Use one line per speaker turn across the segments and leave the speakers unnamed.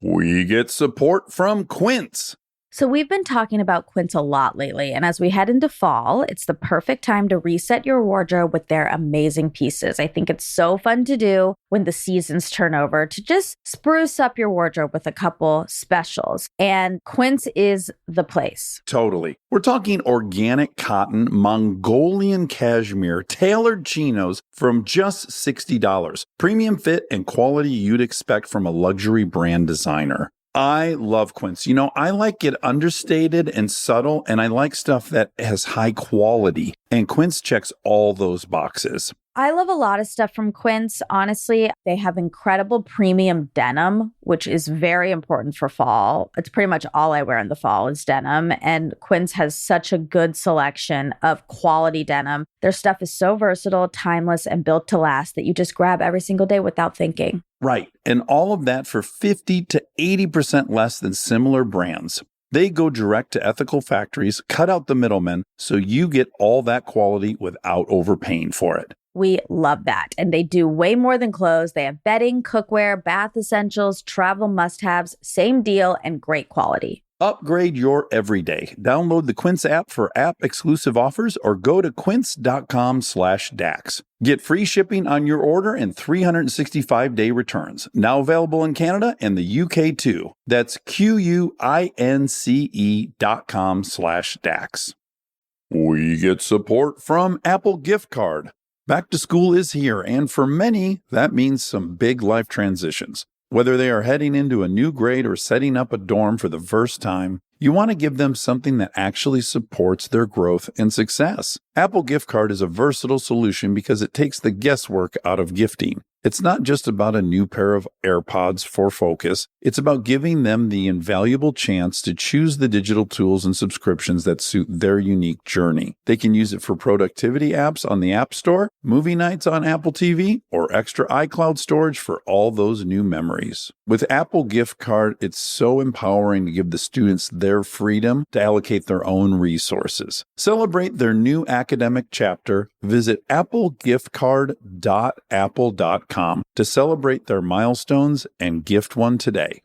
We get support from Quince.
So we've been talking about Quince a lot lately, and as we head into fall, it's the perfect time to reset your wardrobe with their amazing pieces. I think it's so fun to do when the seasons turn over to just spruce up your wardrobe with a couple specials, and Quince is the place.
Totally. We're talking organic cotton, Mongolian cashmere, tailored chinos from just $60. Premium fit and quality you'd expect from a luxury brand designer. I love Quince. You know, I like it understated and subtle, and I like stuff that has high quality. And Quince checks all those boxes.
I love a lot of stuff from Quince. Honestly, they have incredible premium denim, which is very important for fall. It's pretty much all I wear in the fall is denim. And Quince has such a good selection of quality denim. Their stuff is so versatile, timeless, and built to last that you just grab every single day without thinking.
Right. And all of that for 50 to 80% less than similar brands. They go direct to ethical factories, cut out the middlemen, so you get all that quality without overpaying for it.
We love that. And they do way more than clothes. They have bedding, cookware, bath essentials, travel must-haves, same deal, and great quality.
Upgrade your everyday. Download the Quince app for app-exclusive offers or go to quince.com/Dax. Get free shipping on your order and 365-day returns. Now available in Canada and the UK too. That's QUINCE.com/Dax. We get support from Apple Gift Card. Back to school is here, and for many, that means some big life transitions. Whether they are heading into a new grade or setting up a dorm for the first time, you want to give them something that actually supports their growth and success. Apple Gift Card is a versatile solution because it takes the guesswork out of gifting. It's not just about a new pair of AirPods for focus. It's about giving them the invaluable chance to choose the digital tools and subscriptions that suit their unique journey. They can use it for productivity apps on the App Store, movie nights on Apple TV, or extra iCloud storage for all those new memories. With Apple Gift Card, it's so empowering to give the students their freedom to allocate their own resources. Celebrate their new academic chapter. Visit applegiftcard.apple.com to celebrate their milestones and gift one today.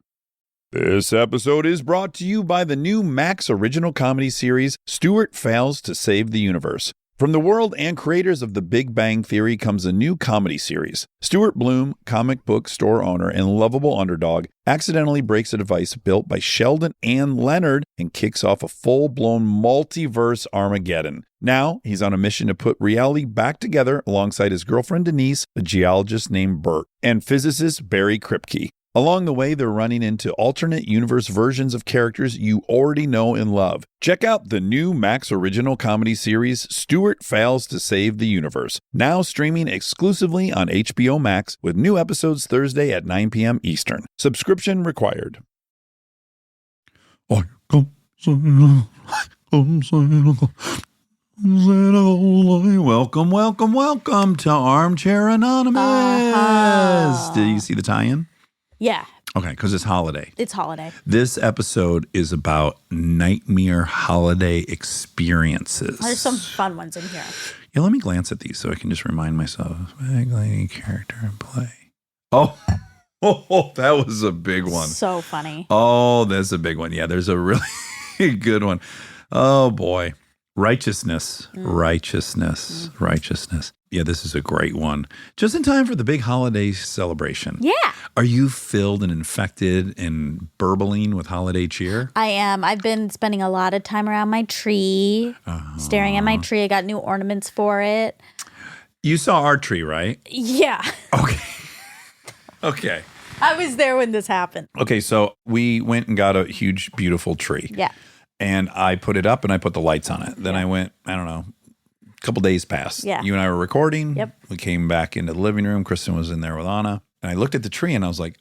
This episode is brought to you by the new Max original comedy series, Stuart Fails to Save the Universe. From the world and creators of The Big Bang Theory comes a new comedy series. Stuart Bloom, comic book store owner and lovable underdog, accidentally breaks a device built by Sheldon and Leonard and kicks off a full-blown multiverse Armageddon. Now, he's on a mission to put reality back together alongside his girlfriend Denise, a geologist named Bert, and physicist Barry Kripke. Along the way, they're running into alternate universe versions of characters you already know and love. Check out the new Max original comedy series, Stuart Fails to Save the Universe, now streaming exclusively on HBO Max with new episodes Thursday at 9 p.m. Eastern. Subscription required. Welcome, welcome, welcome to Armchair Anonymous. Did you see the tie-in?
Yeah.
Okay, because it's holiday.
It's holiday.
This episode is about nightmare holiday experiences.
There's some fun ones in here.
Yeah, let me glance at these so I can just remind myself. Big lady character and play. Oh, that was a big one.
So funny.
Oh, that's a big one. Yeah, there's a really good one. Oh, boy. Righteousness. Yeah, this is a great one. Just in time for the big holiday celebration.
Yeah.
Are you filled and infected and burbling with holiday cheer?
I am. I've been spending a lot of time around my tree, staring at my tree. I got new ornaments for it.
You saw our tree, right?
Yeah.
Okay.
I was there when this happened.
Okay, so we went and got a huge, beautiful tree.
Yeah.
And I put it up and I put the lights on it. Then I went, I don't know, a couple days passed.
Yeah.
You and I were recording.
Yep.
We came back into the living room. Kristen was in there with Anna. And I looked at the tree and I was like,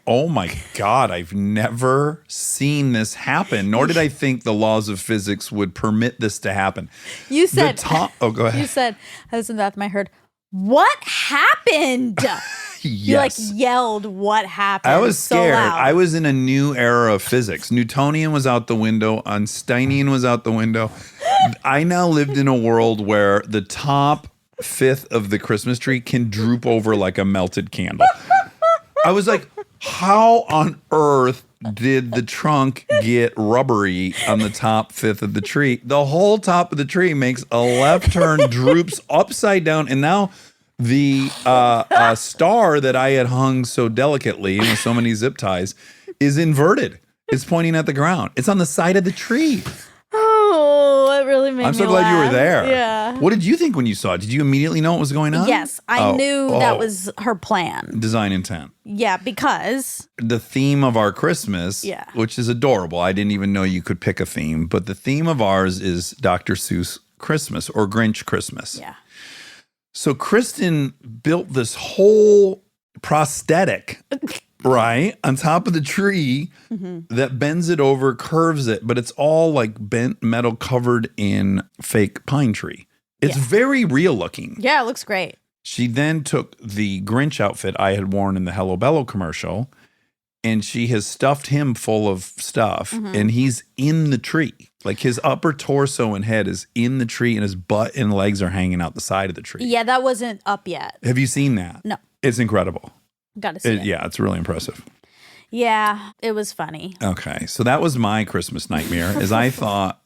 oh my God, I've never seen this happen. Nor did I think the laws of physics would permit this to happen.
You said,
go ahead.
You said, I was in the bathroom, I heard, what happened?
Yes.
You like yelled, what happened?
I was scared.
So loud.
I was in a new era of physics. Newtonian was out the window. Einsteinian was out the window. I now lived in a world where the top fifth of the Christmas tree can droop over like a melted candle. I was like, How on earth did the trunk get rubbery on the top fifth of the tree? The whole top of the tree makes a left turn, droops upside down, and now the star that I had hung so delicately with so many zip ties is inverted. It's pointing at the ground. It's on the side of the tree.
Oh, it really made me
I'm so glad you were there.
Yeah.
What did you think when you saw it? Did you immediately know what was going on?
Yes, I knew that was her plan.
Design intent.
Yeah, because
The theme of our Christmas,
Yeah.
which is adorable. I didn't even know you could pick a theme, but the theme of ours is Dr. Seuss Christmas or Grinch Christmas.
yeah.
So Kristen built this whole prosthetic, right, on top of the tree that bends it over, curves it, but it's all like bent metal covered in fake pine tree. It's very real looking.
Yeah, it looks great.
She then took the Grinch outfit I had worn in the Hello Bello commercial, and she has stuffed him full of stuff, and he's in the tree. Like his upper torso and head is in the tree, and his butt and legs are hanging out the side of the tree.
Yeah, that wasn't up yet.
Have you seen that?
No.
It's incredible.
Got to see it.
Yeah, it's really impressive.
Yeah, it was funny.
Okay, so that was my Christmas nightmare, is I thought,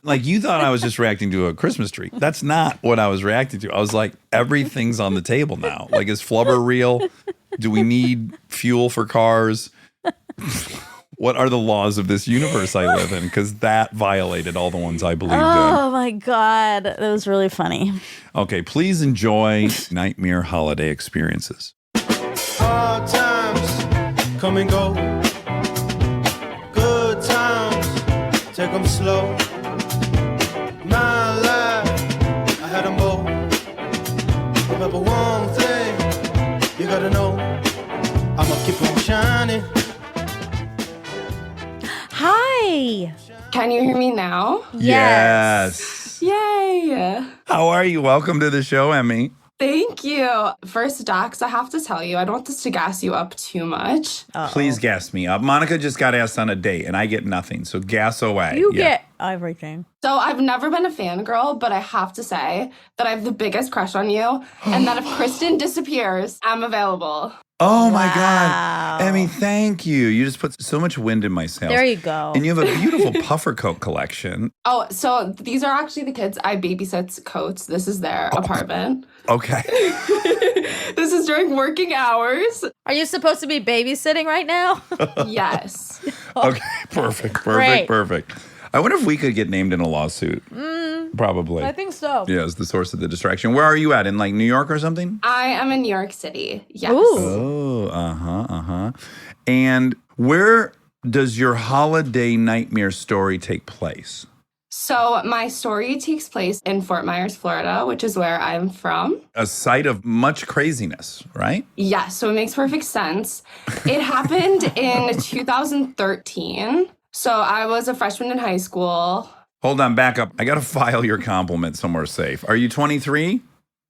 like you thought I was just reacting to a Christmas tree. That's not what I was reacting to. I was like, everything's on the table now. Like, is flubber real? Do we need fuel for cars? What are the laws of this universe I live in? Because that violated all the ones I believed in.
Oh my God. That was really funny.
Okay, please enjoy nightmare holiday experiences.
Hard times come and go. Good times, take them slow. My life, I had them both. Remember one thing, you gotta know, I'ma keep on shining.
Hi.
Can you hear me now?
Yes.
Yay!
How are you? Welcome to the show, Emmy.
Thank you. First, Dax, I have to tell you, I don't want this to gas you up too much.
Please gas me up. Monica just got asked on a date, and I get nothing. So gas away.
You get everything.
So I've never been a fangirl, but I have to say that I have the biggest crush on you, and that if Kristen disappears, I'm available.
Oh my
Wow.
God. Emmy, thank you. You just put so much wind in my sails.
There you go.
And you have a beautiful puffer coat collection.
Oh, so these are actually the kids I babysit's coats. This is their apartment.
Okay.
This is during working hours.
Are you supposed to be babysitting right now?
Yes.
Okay. Perfect.
Great.
Perfect. I wonder if we could get named in a lawsuit. Probably.
I think so.
Yeah, it's the source of the distraction. Where are you at? In like New York or something?
I am in New York City. Yes.
Ooh.
Oh, And where does your holiday nightmare story take place?
So my story takes place in Fort Myers, Florida, which is where I'm from.
A site of much craziness, right?
Yes, so it makes perfect sense. It happened in 2013. So I was a freshman in high school.
Hold on, back up. I got to file your compliment somewhere safe. Are you 23?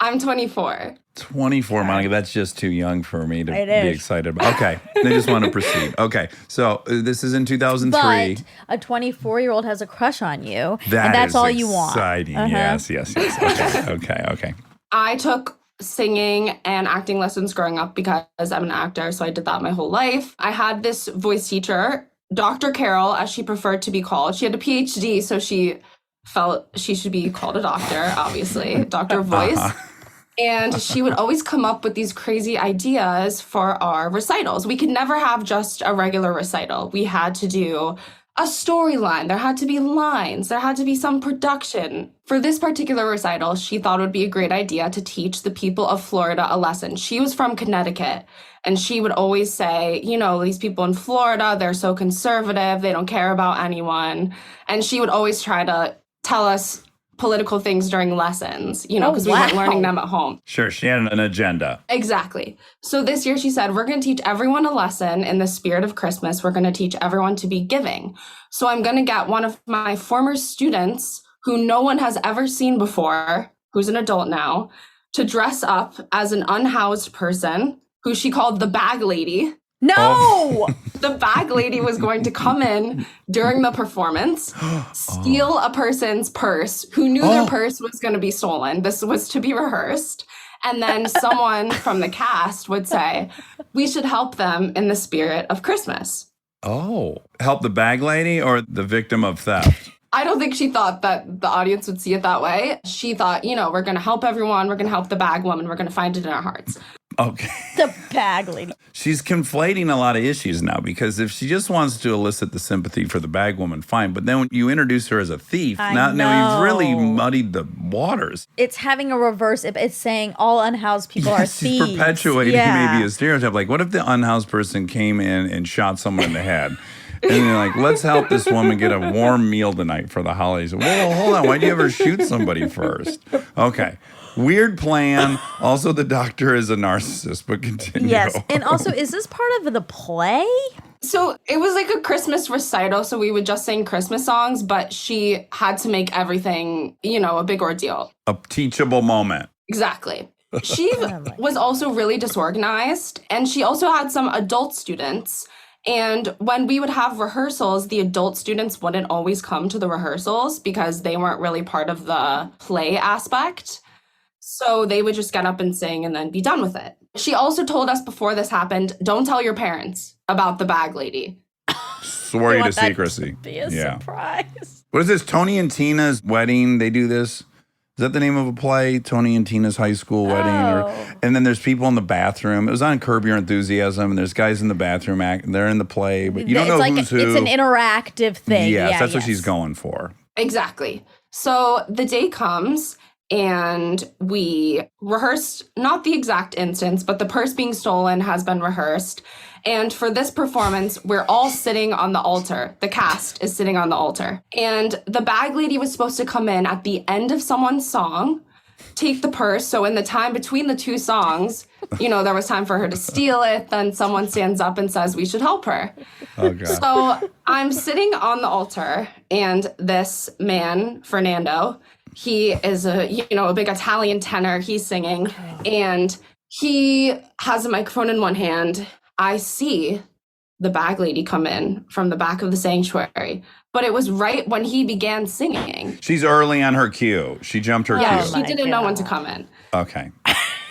I'm 24.
24, Monica. That's just too young for me to
It
be
is.
excited about. Okay. I just want to proceed. Okay. So this is in 2003.
But a 24-year-old has a crush on you,
That
and that's
is
all you want.
exciting. Yes. Okay.
I took singing and acting lessons growing up because I'm an actor, so I did that my whole life. I had this voice teacher, Dr. Carol, as she preferred to be called. She had a PhD, so she felt she should be called a doctor, obviously, Dr. Voice. And she would always come up with these crazy ideas for our recitals. We could never have just a regular recital. We had to do a storyline. There had to be lines. There had to be some production. For this particular recital, she thought it would be a great idea to teach the people of Florida a lesson. She was from Connecticut, and she would always say, you know, these people in Florida, they're so conservative. They don't care about anyone. And she would always try to tell us political things during lessons, you know, because we weren't learning them at home.
Sure. She had an agenda.
Exactly. So this year she said, we're going to teach everyone a lesson in the spirit of Christmas. We're going to teach everyone to be giving. So I'm going to get one of my former students who no one has ever seen before, who's an adult now, to dress up as an unhoused person who she called the bag lady.
No!
The bag lady was going to come in during the performance, steal a person's purse who knew their purse was going to be stolen. This was to be rehearsed. And then someone from the cast would say, we should help them in the spirit of Christmas.
Oh, help the bag lady or the victim of theft?
I don't think she thought that the audience would see it that way. She thought, we're going to help everyone. We're going to help the bag woman. We're going to find it in our hearts.
Okay.
The bag lady.
She's conflating a lot of issues now, because if she just wants to elicit the sympathy for the bag woman, fine. But then when you introduce her as a thief, now you've really muddied the waters.
It's having a reverse. It's saying all unhoused people are thieves.
She's perpetuating maybe a stereotype. Like, what if the unhoused person came in and shot someone in the head? And they're like, let's help this woman get a warm meal tonight for the holidays. Whoa, hold on. Why'd you ever shoot somebody first? Okay. Weird plan. Also, the doctor is a narcissist, but continue.
Yes. And also, is this part of the play?
So it was like a Christmas recital. So we would just sing Christmas songs, but she had to make everything, a big ordeal.
A teachable moment.
Exactly. She was also really disorganized, and she also had some adult students. And when we would have rehearsals, the adult students wouldn't always come to the rehearsals because they weren't really part of the play aspect. So they would just get up and sing and then be done with it. She also told us before this happened, don't tell your parents about the bag lady.
Swore you to secrecy.
Be a surprise.
What is this? Tony and Tina's wedding? They do this? Is that the name of a play? Tony and Tina's high school wedding? And then there's people in the bathroom. It was on Curb Your Enthusiasm, and there's guys in the bathroom. They're in the play, but you don't know who's who.
It's an interactive thing.
Yes, that's what she's going for.
Exactly. So the day comes, and we rehearsed, not the exact instance, but the purse being stolen has been rehearsed. And for this performance, we're all sitting on the altar. The cast is sitting on the altar. And the bag lady was supposed to come in at the end of someone's song, take the purse. So in the time between the two songs, there was time for her to steal it. Then someone stands up and says, we should help her.
Oh, God.
So I'm sitting on the altar, and this man, Fernando, he is a big Italian tenor. He's singing, and he has a microphone in one hand. I see the bag lady come in from the back of the sanctuary, but it was right when he began singing.
She's early on her cue. She jumped her cue.
Yeah, she didn't know when to come in.
Okay.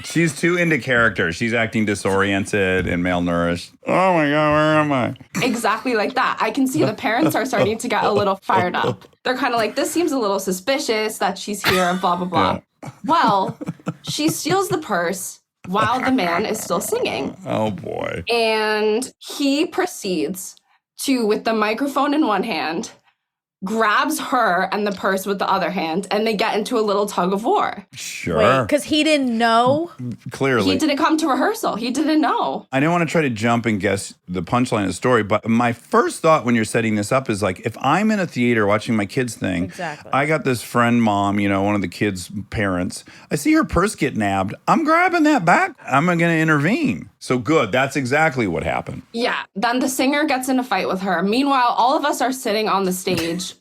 She's too into character. She's acting disoriented and malnourished. Oh my God, where am I?
Exactly like that. I can see the parents are starting to get a little fired up. They're kind of like, this seems a little suspicious that she's here, blah, blah, blah. Yeah. Well, she steals the purse while the man is still singing.
Oh, boy.
And he proceeds to, with the microphone in one hand, grabs her and the purse with the other hand, and they get into a little tug of war.
Sure.
Wait, because he didn't know?
Clearly.
He didn't come to rehearsal. He didn't know.
I didn't want to try to jump and guess the punchline of the story, but my first thought when you're setting this up is like, if I'm in a theater watching my kids thing,
exactly.
I got this friend mom, one of the kids' parents. I see her purse get nabbed. I'm grabbing that back. I'm going to intervene. So good. That's exactly what happened.
Yeah. Then the singer gets in a fight with her. Meanwhile, all of us are sitting on the stage.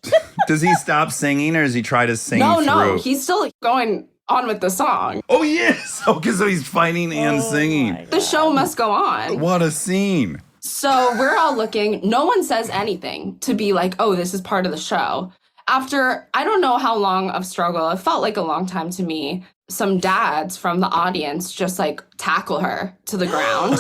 Does he stop singing, or does he try to sing through?
No. He's still going on with the song.
Oh, yes. Okay, so he's fighting and singing.
The show must go on.
What a scene.
So we're all looking. No one says anything to be like, oh, this is part of the show. After, I don't know how long of struggle, it felt like a long time to me, some dads from the audience just like tackle her to the ground.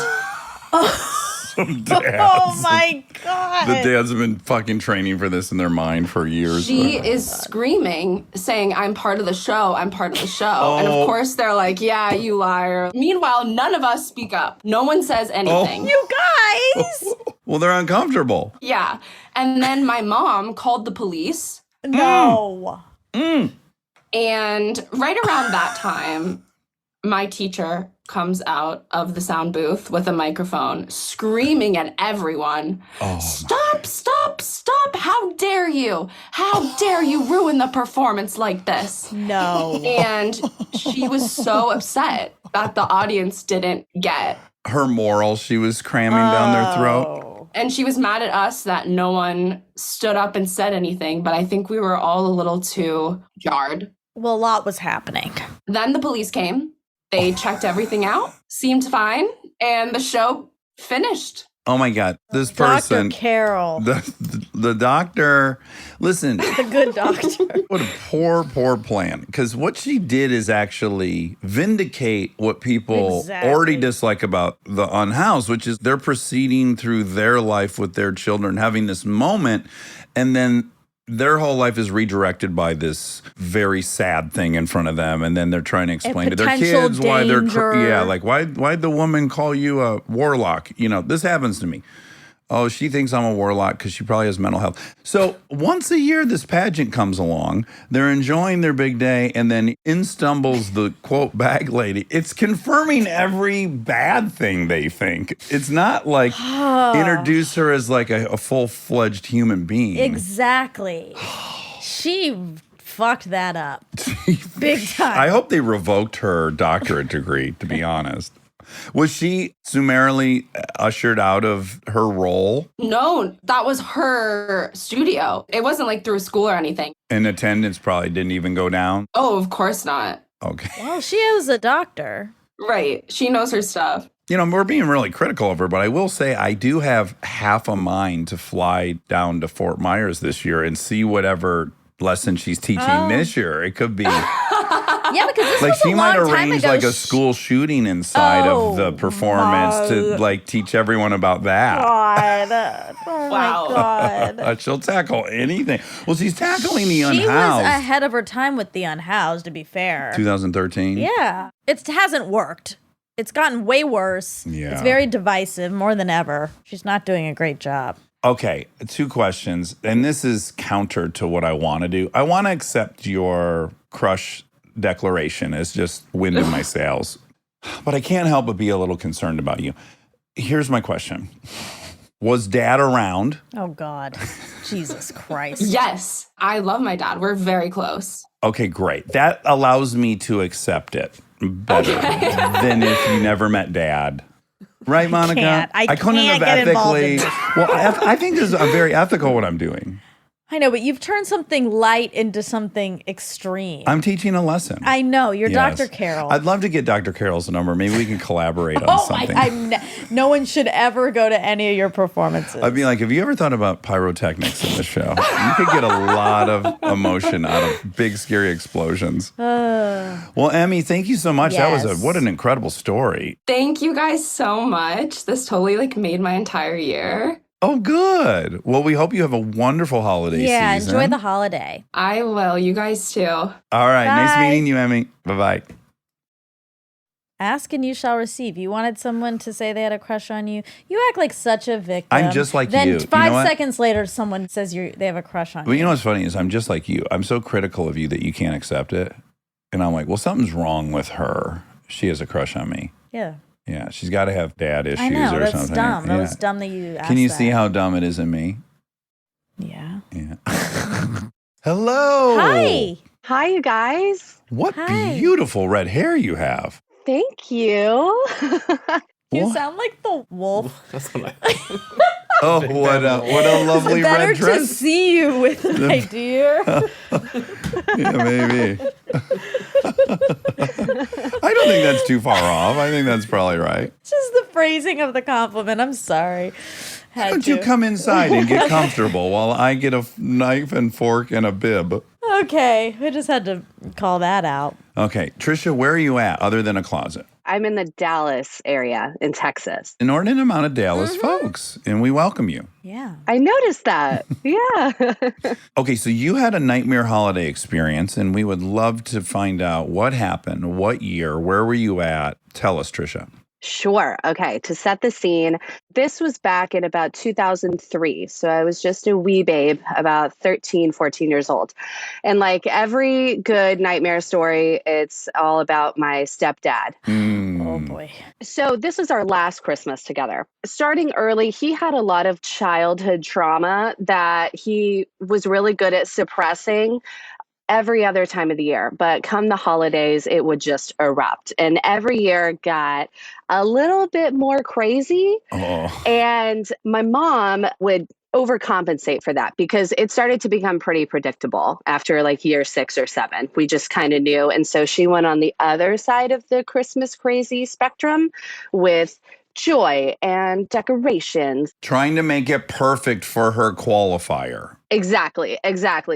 Some dads.
Oh, my God.
The dads have been fucking training for this in their mind for years.
She is screaming, saying, I'm part of the show. I'm part of the show.
Oh.
And of course, they're like, yeah, you liar. Meanwhile, none of us speak up. No one says anything.
You guys.
Well, they're uncomfortable.
Yeah. And then my mom called the police.
No.
And right around that time, my teacher comes out of the sound booth with a microphone, screaming at everyone, Stop, how dare you? How dare you ruin the performance like this?
No.
And she was so upset that the audience didn't get
her moral she was cramming down their throat.
And she was mad at us that no one stood up and said anything, but I think we were all a little too jarred.
Well, a lot was happening.
Then the police came. They checked everything out, seemed fine, and the show finished.
Oh my God, this
Dr.
person,
Carol.
the doctor, listen,
The good doctor.
what a poor plan. Because what she did is actually vindicate what people
Exactly.
already dislike about the unhoused, which is they're proceeding through their life with their children, having this moment, and then their whole life is redirected by this very sad thing in front of them, and then they're trying to explain to their
potential
kids why they're
danger.
like why'd the woman call you a warlock? You know, this happens to me. Oh, she thinks I'm a warlock because she probably has mental health. So once a year, this pageant comes along. They're enjoying their big day, and then in stumbles the, quote, bag lady. It's confirming every bad thing they think. It's not like introduce her as like a full-fledged human being.
Exactly. She fucked that up. Big time.
I hope they revoked her doctorate degree, to be honest. Was she summarily ushered out of her role?
No, that was her studio. It wasn't like through school or anything.
And attendance probably didn't even go down?
Oh, of course not.
Okay.
Well, she is a doctor.
Right. She knows her stuff.
You know, we're being really critical of her, but I will say I do have half a mind to fly down to Fort Myers this year and see whatever lesson she's teaching this year. It could be...
Yeah, because this
like
was
she
a
might
long time
arrange
ago.
like a school shooting inside of the performance to like teach everyone about that.
God. Oh
Wow.
my God.
She'll tackle anything. Well, she's tackling the
She was
unhoused.
ahead of her time with the unhoused, to be fair.
2013.
Yeah. It hasn't worked. It's gotten way worse.
Yeah.
It's very divisive, more than ever. She's not doing a great job.
Okay, 2 questions, and this is counter to what I want to do. I want to accept your crush declaration as just wind in my sails, but I can't help but be a little concerned about you. Here's my question. Was Dad around?
Oh, God. Jesus Christ.
Yes. I love my dad. We're very close.
Okay, great. That allows me to accept it better than if you never met Dad. Right, Monica?
I
couldn't
can't
have
get involved in
ethically.
this.
Well, I think this is very ethical what I'm doing.
I know, but you've turned something light into something extreme.
I'm teaching a lesson.
I know. You're
Yes.
Dr. Carol.
I'd love to get Dr. Carol's number. Maybe we can collaborate on something.
No one should ever go to any of your performances.
I'd be like, have you ever thought about pyrotechnics in the show? You could get a lot of emotion out of big, scary explosions. Well, Emmy, thank you so much.
Yes.
That was what an incredible story.
Thank you guys so much. This totally like made my entire year.
Oh, good. Well, we hope you have a wonderful holiday
yeah,
season.
enjoy the holiday.
I will. You guys too.
All right. Nice
Bye.
meeting you, Emmy. Bye-bye.
Ask and you shall receive. You wanted someone to say they had a crush on you. You act like such a victim.
I'm just like
then
you.
Then
You know
5
what?
seconds later, someone says they have a crush on
But
you.
you know what's funny is I'm just like you. I'm so critical of you that you can't accept it. And I'm like, well, something's wrong with her. She has a crush on me.
Yeah.
Yeah, she's got to have dad issues
I know.
or
That's
something.
dumb. That
Yeah.
was dumb that you asked
Can you
that.
see how dumb it is in me?
Yeah.
Yeah. Hello.
Hi.
Hi, you guys.
What
Hi.
beautiful red hair you have.
Thank you.
You
What?
sound like the wolf.
That's what
Oh, what a lovely
Better
red
to
dress.
see you with, my dear.
Yeah, maybe. I don't think that's too far off. I think that's probably right.
It's just the phrasing of the compliment. I'm sorry.
Why don't you come inside and get comfortable while I get a knife and fork and a bib?
Okay. I just had to call that out.
Okay, Trisha, where are you at other than a closet?
I'm in the Dallas area in Texas.
Inordinate amount of Dallas folks, and we welcome you.
Yeah.
I noticed that. Yeah.
Okay, so you had a nightmare holiday experience, and we would love to find out what happened, what year, where were you at? Tell us, Trisha.
Sure. Okay. To set the scene, this was back in about 2003. So I was just a wee babe, about 13, 14 years old. And like every good nightmare story, it's all about my stepdad.
Oh, boy.
So this was our last Christmas together. Starting early, he had a lot of childhood trauma that he was really good at suppressing every other time of the year. But come the holidays, it would just erupt. And every year got a little bit more crazy.
Oh,
And my mom would overcompensate for that because it started to become pretty predictable after like year 6 or 7. We just kind of knew. And so she went on the other side of the Christmas crazy spectrum with joy and decorations.
Trying to make it perfect for her qualifier.
Exactly.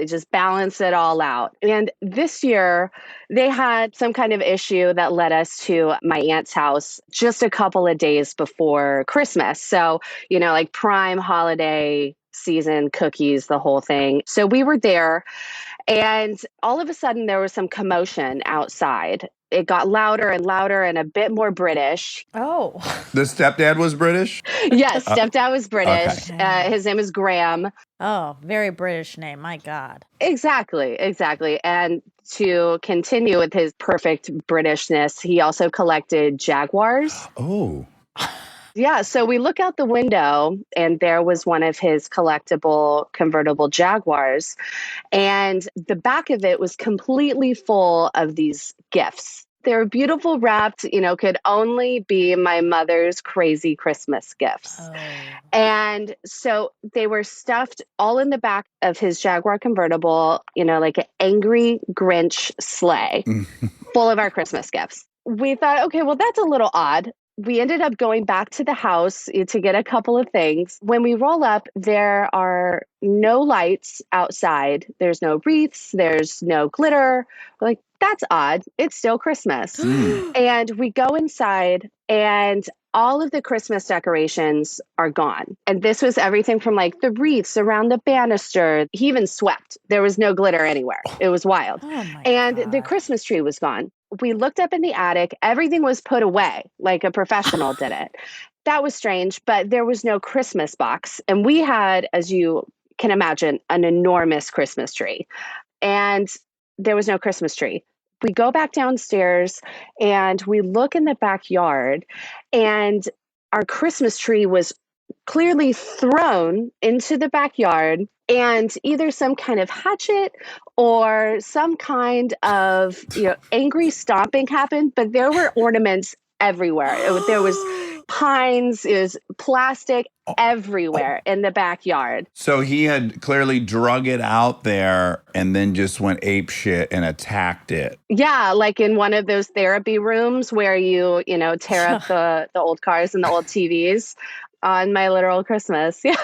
Just balance it all out. And this year, they had some kind of issue that led us to my aunt's house just a couple of days before Christmas. So, like prime holiday season cookies, the whole thing. So we were there, and all of a sudden there was some commotion outside. It got louder and louder and a bit more British.
Oh.
The stepdad was British?
Yes, stepdad was British.
Okay.
His name is Graham.
Oh, very British name. My God.
Exactly. And to continue with his perfect Britishness, he also collected Jaguars.
Oh.
Yeah, so we look out the window and there was one of his collectible convertible Jaguars. And the back of it was completely full of these gifts. They were beautiful, wrapped, could only be my mother's crazy Christmas gifts.
Oh.
And so they were stuffed all in the back of his Jaguar convertible, like an angry Grinch sleigh full of our Christmas gifts. We thought, okay, well, that's a little odd. We ended up going back to the house to get a couple of things. When we roll up, there are no lights outside. There's no wreaths. There's no glitter. We're like, that's odd. It's still Christmas. And we go inside and all of the Christmas decorations are gone. And this was everything from like the wreaths around the banister. He even swept. There was no glitter anywhere. It was wild.
Oh my
And
God.
the Christmas tree was gone. We looked up in the attic. Everything was put away like a professional did it. That was strange, but there was no Christmas box. And we had, as you can imagine, an enormous Christmas tree. And there was no Christmas tree. We go back downstairs and we look in the backyard, and our Christmas tree was clearly thrown into the backyard, and either some kind of hatchet or some kind of angry stomping happened, but there were ornaments everywhere. There was pines, is plastic everywhere in the backyard.
So he had clearly drug it out there and then just went ape shit and attacked it.
Yeah, like in one of those therapy rooms where you tear up the old cars and the old TVs on my literal Christmas. Yeah.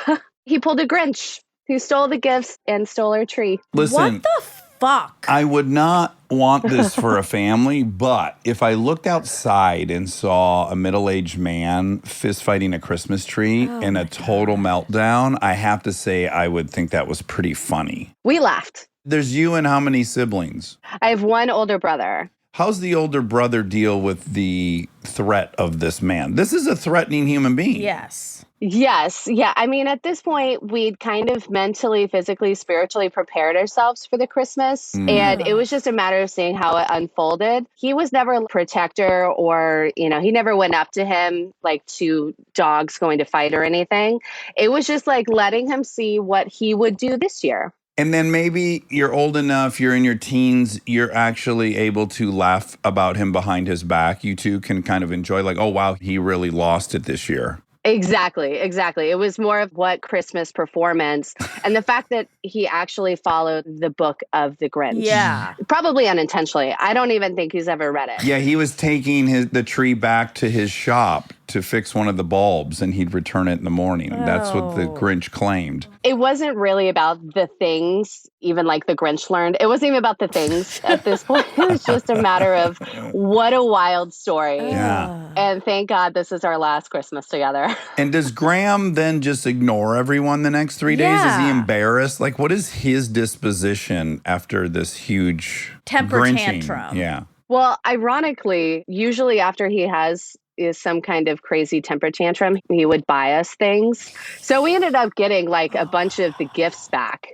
He pulled a Grinch. He stole the gifts and stole our tree.
Listen,
What the fuck?
I would not want this for a family, but if I looked outside and saw a middle-aged man fist fighting a Christmas tree in a total meltdown, I have to say I would think that was pretty funny.
We laughed.
There's you and how many siblings?
I have one older brother.
How's the older brother deal with the threat of this man? This is a threatening human being.
Yes.
Yes. Yeah. I mean, at this point, we'd kind of mentally, physically, spiritually prepared ourselves for the Christmas. And it was just a matter of seeing how it unfolded. He was never a protector or, he never went up to him like two dogs going to fight or anything. It was just like letting him see what he would do this year.
And then maybe you're old enough, you're in your teens, you're actually able to laugh about him behind his back. You two can kind of enjoy like, oh, wow, he really lost it this year.
Exactly. It was more of what Christmas performance and the fact that he actually followed the book of the Grinch.
Yeah.
Probably unintentionally. I don't even think he's ever read it.
Yeah, he was taking the tree back to his shop to fix one of the bulbs, and he'd return it in the morning. That's what the Grinch claimed.
It wasn't really about the things, even like the Grinch learned. It wasn't even about the things at this point. It was just a matter of what a wild story.
Yeah.
And thank God this is our last Christmas together.
And does Graham then just ignore everyone the next 3 days? Is he
Yeah.
embarrassed? Like, what is his disposition after this huge
Temper
Grinching?
tantrum.
Yeah.
Well, ironically, usually after he has some kind of crazy temper tantrum, he would buy us things. So we ended up getting like a bunch of the gifts back.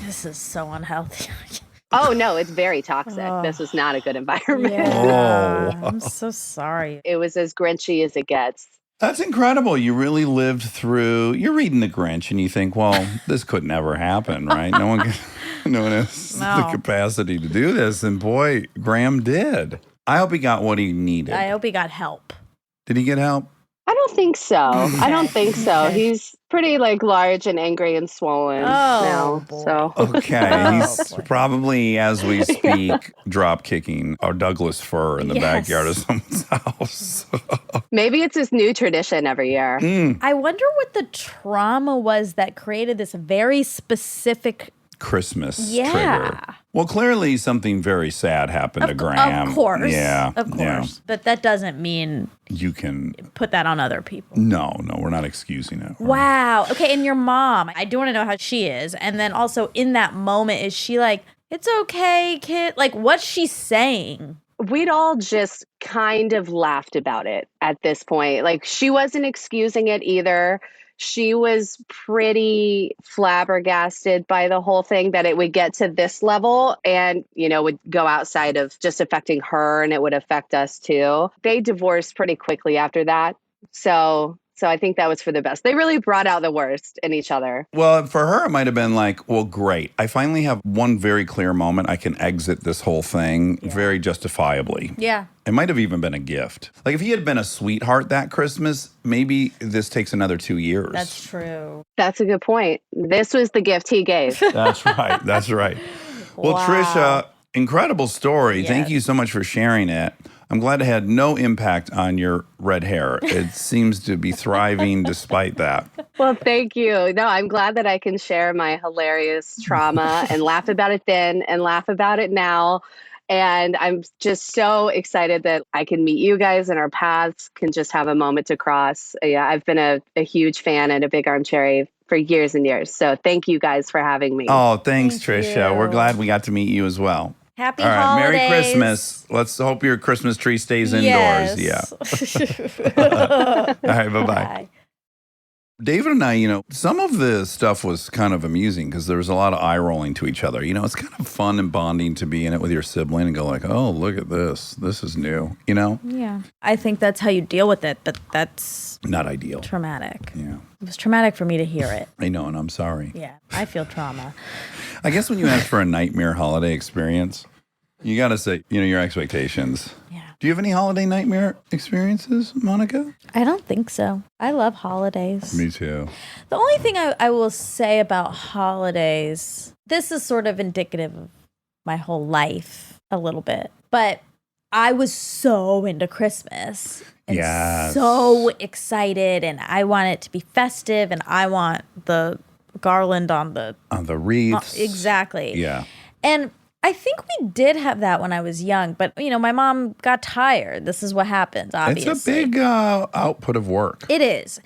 This is so unhealthy.
Oh, no, it's very toxic. This was not a good environment.
Yeah. I'm so sorry.
It was as Grinchy as it gets.
That's incredible. You really lived through, you're reading The Grinch and you think, well, this could never happen, right? No one has the capacity to do this. And boy, Graham did. I hope he got what he needed.
I hope he got help.
Did he get help?
I don't think so. I don't think so.
Okay.
He's pretty like large and angry and swollen now.
boy.
So
Okay,
Oh,
he's
boy.
probably, as we speak, drop kicking a Douglas fir in the backyard of someone's house.
maybe it's his new tradition every year.
I wonder what the trauma was that created this very specific.
Christmas
Yeah.
trigger. Well, clearly something very sad happened to Graham.
Of course.
Yeah.
Of course.
yeah.
But that doesn't mean
You can.
put that on other people.
No, we're not excusing it.
Wow. Okay. And your mom, I do want to know how she is. And then also in that moment, is she like, it's okay, kid? Like, what's she saying?
We'd all just kind of laughed about it at this point. Like, she wasn't excusing it either. She was pretty flabbergasted by the whole thing that it would get to this level and, would go outside of just affecting her and it would affect us too. They divorced pretty quickly after that. So I think that was for the best. They really brought out the worst in each other.
Well, for her, it might have been like, well, great. I finally have one very clear moment. I can exit this whole thing very justifiably.
Yeah.
It might have even been a gift. Like if he had been a sweetheart that Christmas, maybe this takes another 2 years.
That's true.
That's a good point. This was the gift he gave.
That's right. That's right. Well,
Wow.
Trisha, incredible story.
Yes.
Thank you so much for sharing it. I'm glad it had no impact on your red hair. It seems to be thriving despite that.
Well, thank you. No, I'm glad that I can share my hilarious trauma and laugh about it then and laugh about it now. And I'm just so excited that I can meet you guys and our paths can just have a moment to cross. Yeah, I've been a huge fan and a big Armcherry for years and years. So thank you guys for having me.
Oh, thanks,
Thank
Trisha.
you.
We're glad we got to meet you as well.
Happy
All right,
holidays.
Merry Christmas. Let's hope your Christmas tree stays indoors. Yeah. All right, bye-bye.
Bye.
David and I, some of the stuff was kind of amusing because there was a lot of eye rolling to each other. It's kind of fun and bonding to be in it with your sibling and go like, oh, look at this. This is new,
Yeah. I think that's how you deal with it, but that's
Not ideal.
traumatic.
Yeah,
It was traumatic for me to hear it.
I know, and I'm sorry.
Yeah. I feel trauma.
I guess when you ask for a nightmare holiday experience, you got to say, your expectations.
Yeah.
Do you have any holiday nightmare experiences, Monica?
I don't think so. I love holidays.
Me too.
The only thing I will say about holidays, this is sort of indicative of my whole life a little bit, but I was so into Christmas and
Yes.
so excited, and I want it to be festive, and I want the garland on the
On the wreaths.
exactly.
Yeah.
And I think we did have that when I was young, but my mom got tired. This is what happens, obviously.
It's a big output of work.
It is.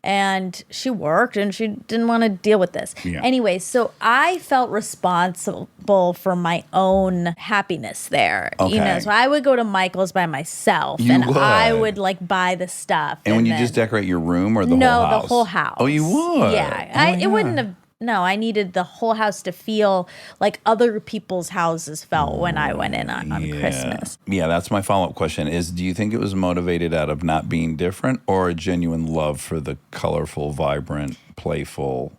And she worked and she didn't want to deal with this.
Yeah.
Anyway, so I felt responsible for my own happiness there.
Okay.
So I would go to Michael's by myself
You
and
would.
I would buy the stuff.
And when you
then-
just decorate your room or the
no,
whole house?
the whole house.
Oh, you would?
Yeah.
Oh,
It wouldn't have. No, I needed the whole house to feel like other people's houses felt when I went in on Christmas.
Yeah, that's my follow-up question is, do you think it was motivated out of not being different or a genuine love for the colorful, vibrant, playful?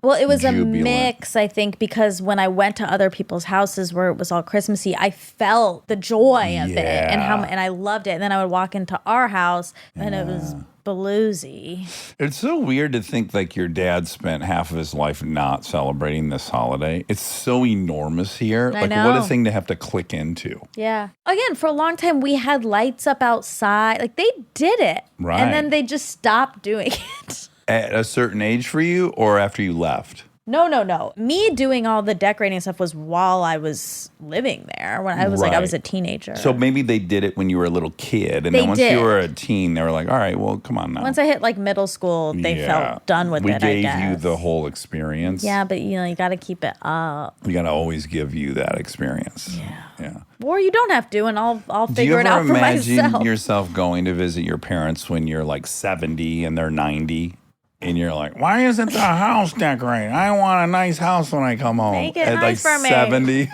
Well, it was
Jubilant.
a mix, I think, because when I went to other people's houses where it was all Christmassy, I felt the joy of it and and I loved it. And then I would walk into our house and it was bluesy.
It's so weird to think like your dad spent half of his life not celebrating this holiday. It's so enormous here.
I
Like
know.
what a thing to have to click into.
Yeah. Again, for a long time, we had lights up outside. Like they did it.
Right.
And then they just stopped doing it.
At a certain age for you or after you left?
No. Me doing all the decorating stuff was while I was living there. When I was I was a teenager.
So maybe they did it when you were a little kid. And
They
then once
did.
you were a teen, they were like, all right, well, come on now.
Once I hit like middle school, they felt done with
we
it, I
gave you
guess.
the whole experience.
Yeah, but you got to keep it up.
We got to always give you that experience. Yeah.
Or you don't have to, and I'll
Do you
figure it
ever
out for
imagine
myself.
yourself going to visit your parents when you're like 70 and they're 90? And you're like, why isn't the house decorated? I want a nice house when I come home.
Make it
At
nice
like
for me.
70.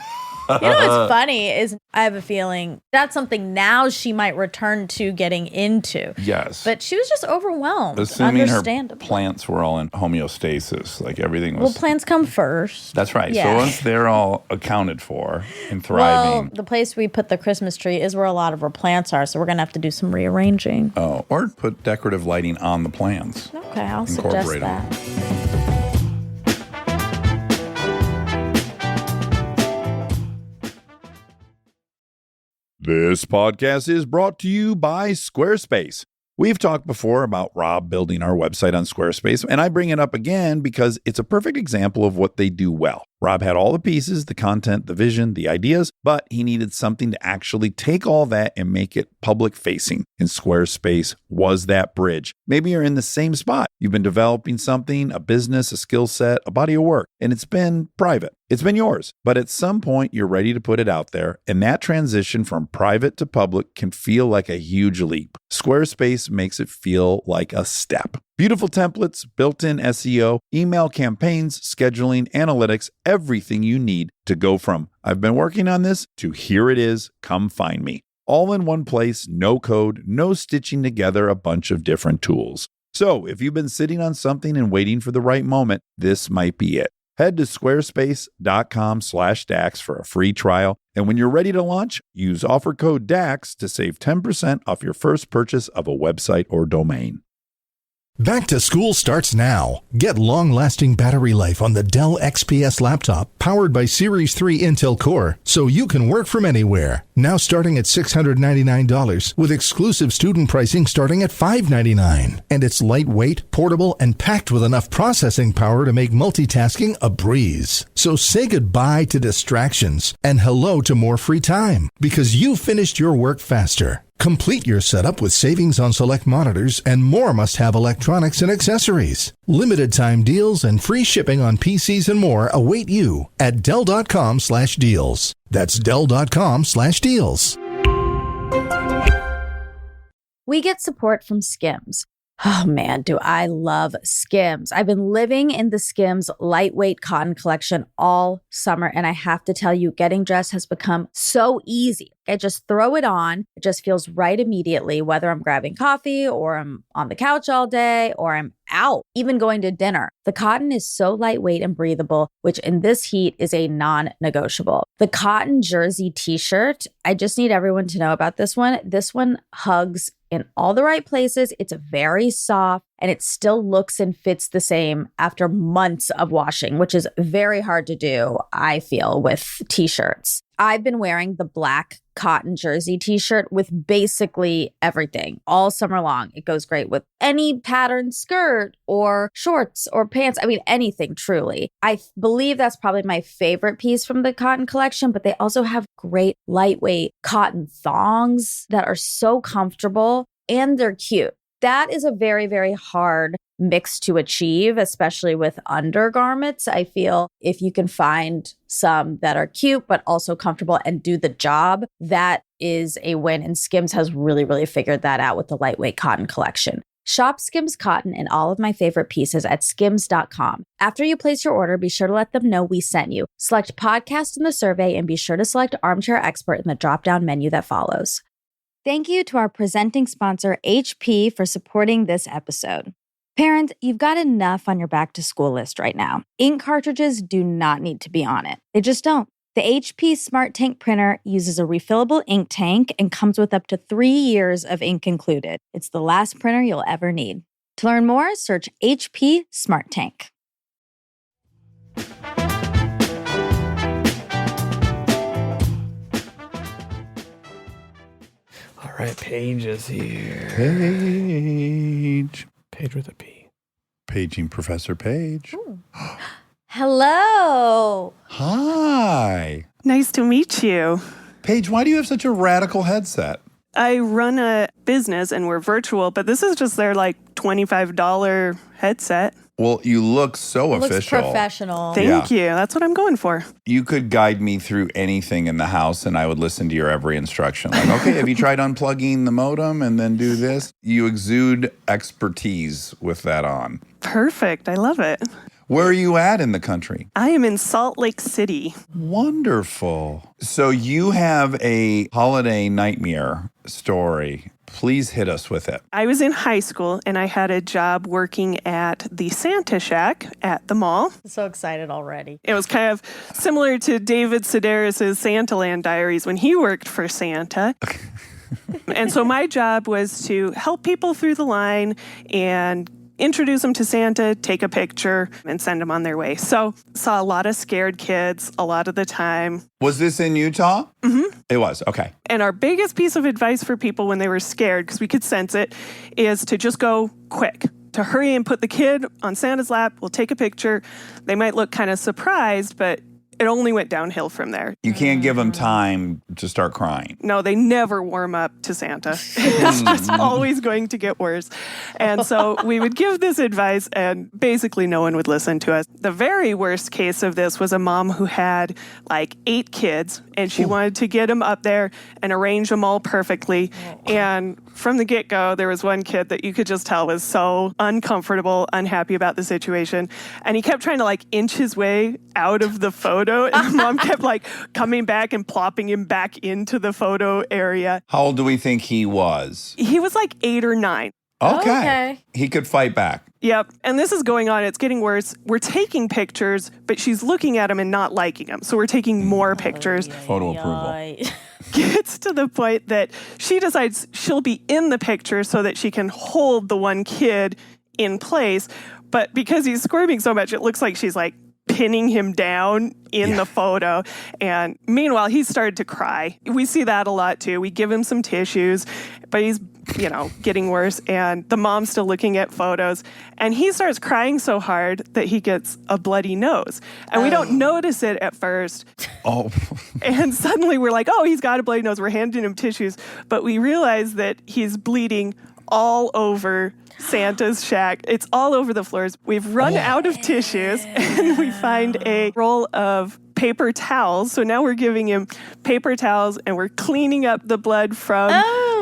You know what's funny is I have a feeling that's something now she might return to getting into.
Yes.
But she was just overwhelmed.
Assuming her
Understandable.
plants were all in homeostasis, like everything was.
Well, plants come first.
That's right.
Yeah.
So once they're all accounted for and thriving.
Well, the place we put the Christmas tree is where a lot of her plants are, so we're going to have to do some rearranging.
Oh, or put decorative lighting on the plants.
Okay, I'll suggest
Incorporate 'em.
that.
This podcast is brought to you by Squarespace. We've talked before about Rob building our website on Squarespace, and I bring it up again because it's a perfect example of what they do well. Rob had all the pieces, the content, the vision, the ideas, but he needed something to actually take all that and make it public facing. And Squarespace was that bridge. Maybe you're in the same spot. You've been developing something, a business, a skill set, a body of work, and it's been private. It's been yours. But at some point, you're ready to put it out there, and that transition from private to public can feel like a huge leap. Squarespace makes it feel like a step. Beautiful templates, built-in SEO, email campaigns, scheduling, analytics, everything you need to go from I've been working on this to here it is, come find me. All in one place, no code, no stitching together a bunch of different tools. So if you've been sitting on something and waiting for the right moment, this might be it. Head to squarespace.com/DAX for a free trial. And when you're ready to launch, use offer code DAX to save 10% off your first purchase of a website or domain.
Back to school starts now. Get long-lasting battery life on the Dell XPS laptop powered by Series 3 Intel Core so you can work from anywhere. Now starting at $699 with exclusive student pricing starting at $599. And it's lightweight, portable, and packed with enough processing power to make multitasking a breeze. So say goodbye to distractions and hello to more free time because you finished your work faster. Complete your setup with savings on select monitors and more must-have electronics and accessories. Limited time deals and free shipping on PCs and more await you at Dell.com/deals. That's Dell.com/deals.
We get support from Skims. Oh man, do I love Skims. I've been living in the Skims lightweight cotton collection all summer, and I have to tell you, getting dressed has become so easy. I just throw it on. It just feels right immediately, whether I'm grabbing coffee or I'm on the couch all day or I'm out, even going to dinner. The cotton is so lightweight and breathable, which in this heat is a non-negotiable. The cotton jersey t-shirt, I just need everyone to know about this one. This one hugs in all the right places. It's very soft and it still looks and fits the same after months of washing, which is very hard to do, I feel, with t-shirts. I've been wearing the black cotton jersey t-shirt with basically everything all summer long. It goes great with any patterned skirt or shorts or pants. I mean, anything truly. I believe that's probably my favorite piece from the cotton collection, but they also have great lightweight cotton thongs that are so comfortable and they're cute. That is a very, very hard mix to achieve, especially with undergarments. I feel if you can find some that are cute, but also comfortable and do the job, that is a win. And Skims has really, really figured that out with the lightweight cotton collection. Shop Skims Cotton and all of my favorite pieces at skims.com. After you place your order, be sure to let them know we sent you. Select podcast in the survey and be sure to select Armchair Expert in the drop-down menu that follows. Thank you to our presenting sponsor, HP, for supporting this episode. Parents, you've got enough on your back-to-school list right now. Ink cartridges do not need to be on it. They just don't. The HP Smart Tank printer uses a refillable ink tank and comes with up to 3 years of ink included. It's the last printer you'll ever need. To learn more, search HP Smart Tank.
All right, Paige is here.
Page.
Paige with a P.
Paging Professor Page.
Hello.
Hi.
Nice to meet you.
Paige, why do you have such a radical headset?
I run a business and we're virtual, but this is just their $25 headset.
Well, you look so
Looks
official.
professional.
Thank you. That's what I'm going for.
You could guide me through anything in the house and I would listen to your every instruction. Like, okay, have you tried unplugging the modem and then do this? You exude expertise with that on.
Perfect. I love it.
Where are you at in the country?
I am in Salt Lake City.
Wonderful. So you have a holiday nightmare story. Please hit us with it.
I was in high school and I had a job working at the Santa Shack at the mall.
So excited already.
It was kind of similar to David Sedaris' Santaland Diaries when he worked for Santa. And so my job was to help people through the line and introduce them to Santa, take a picture, and send them on their way. So saw a lot of scared kids a lot of the time.
Was this in Utah?
Mm-hmm.
It was. Okay.
And our biggest piece of advice for people when they were scared, because we could sense it, is to just go quick. To hurry and put the kid on Santa's lap. We'll take a picture. They might look kind of surprised, but it only went downhill from there.
You can't give them time to start crying.
No, they never warm up to Santa. It's just always going to get worse. And so we would give this advice and basically no one would listen to us. The very worst case of this was a mom who had like 8 kids and she wanted to get them up there and arrange them all perfectly. And from the get-go, there was one kid that you could just tell was so uncomfortable, unhappy about the situation. And he kept trying to like inch his way out of the photo. And mom kept like coming back and plopping him back into the photo area.
How old do we think he was?
He was like 8 or 9.
Okay. He could fight back.
Yep. And this is going on. It's getting worse. We're taking pictures, but she's looking at them and not liking them. So we're taking more pictures.
Photo approval.
Gets to the point that she decides she'll be in the picture so that she can hold the one kid in place. But because he's squirming so much, it looks like she's like pinning him down in the photo. And meanwhile, he started to cry. We see that a lot too. We give him some tissues, but he's, getting worse. And the mom's still looking at photos. And he starts crying so hard that he gets a bloody nose. And we don't notice it at first.
Oh.
And suddenly we're like, oh, he's got a bloody nose. We're handing him tissues. But we realize that he's bleeding all over Santa's shack. It's all over the floors. We've run out of tissues and we find a roll of paper towels. So now we're giving him paper towels and we're cleaning up the blood from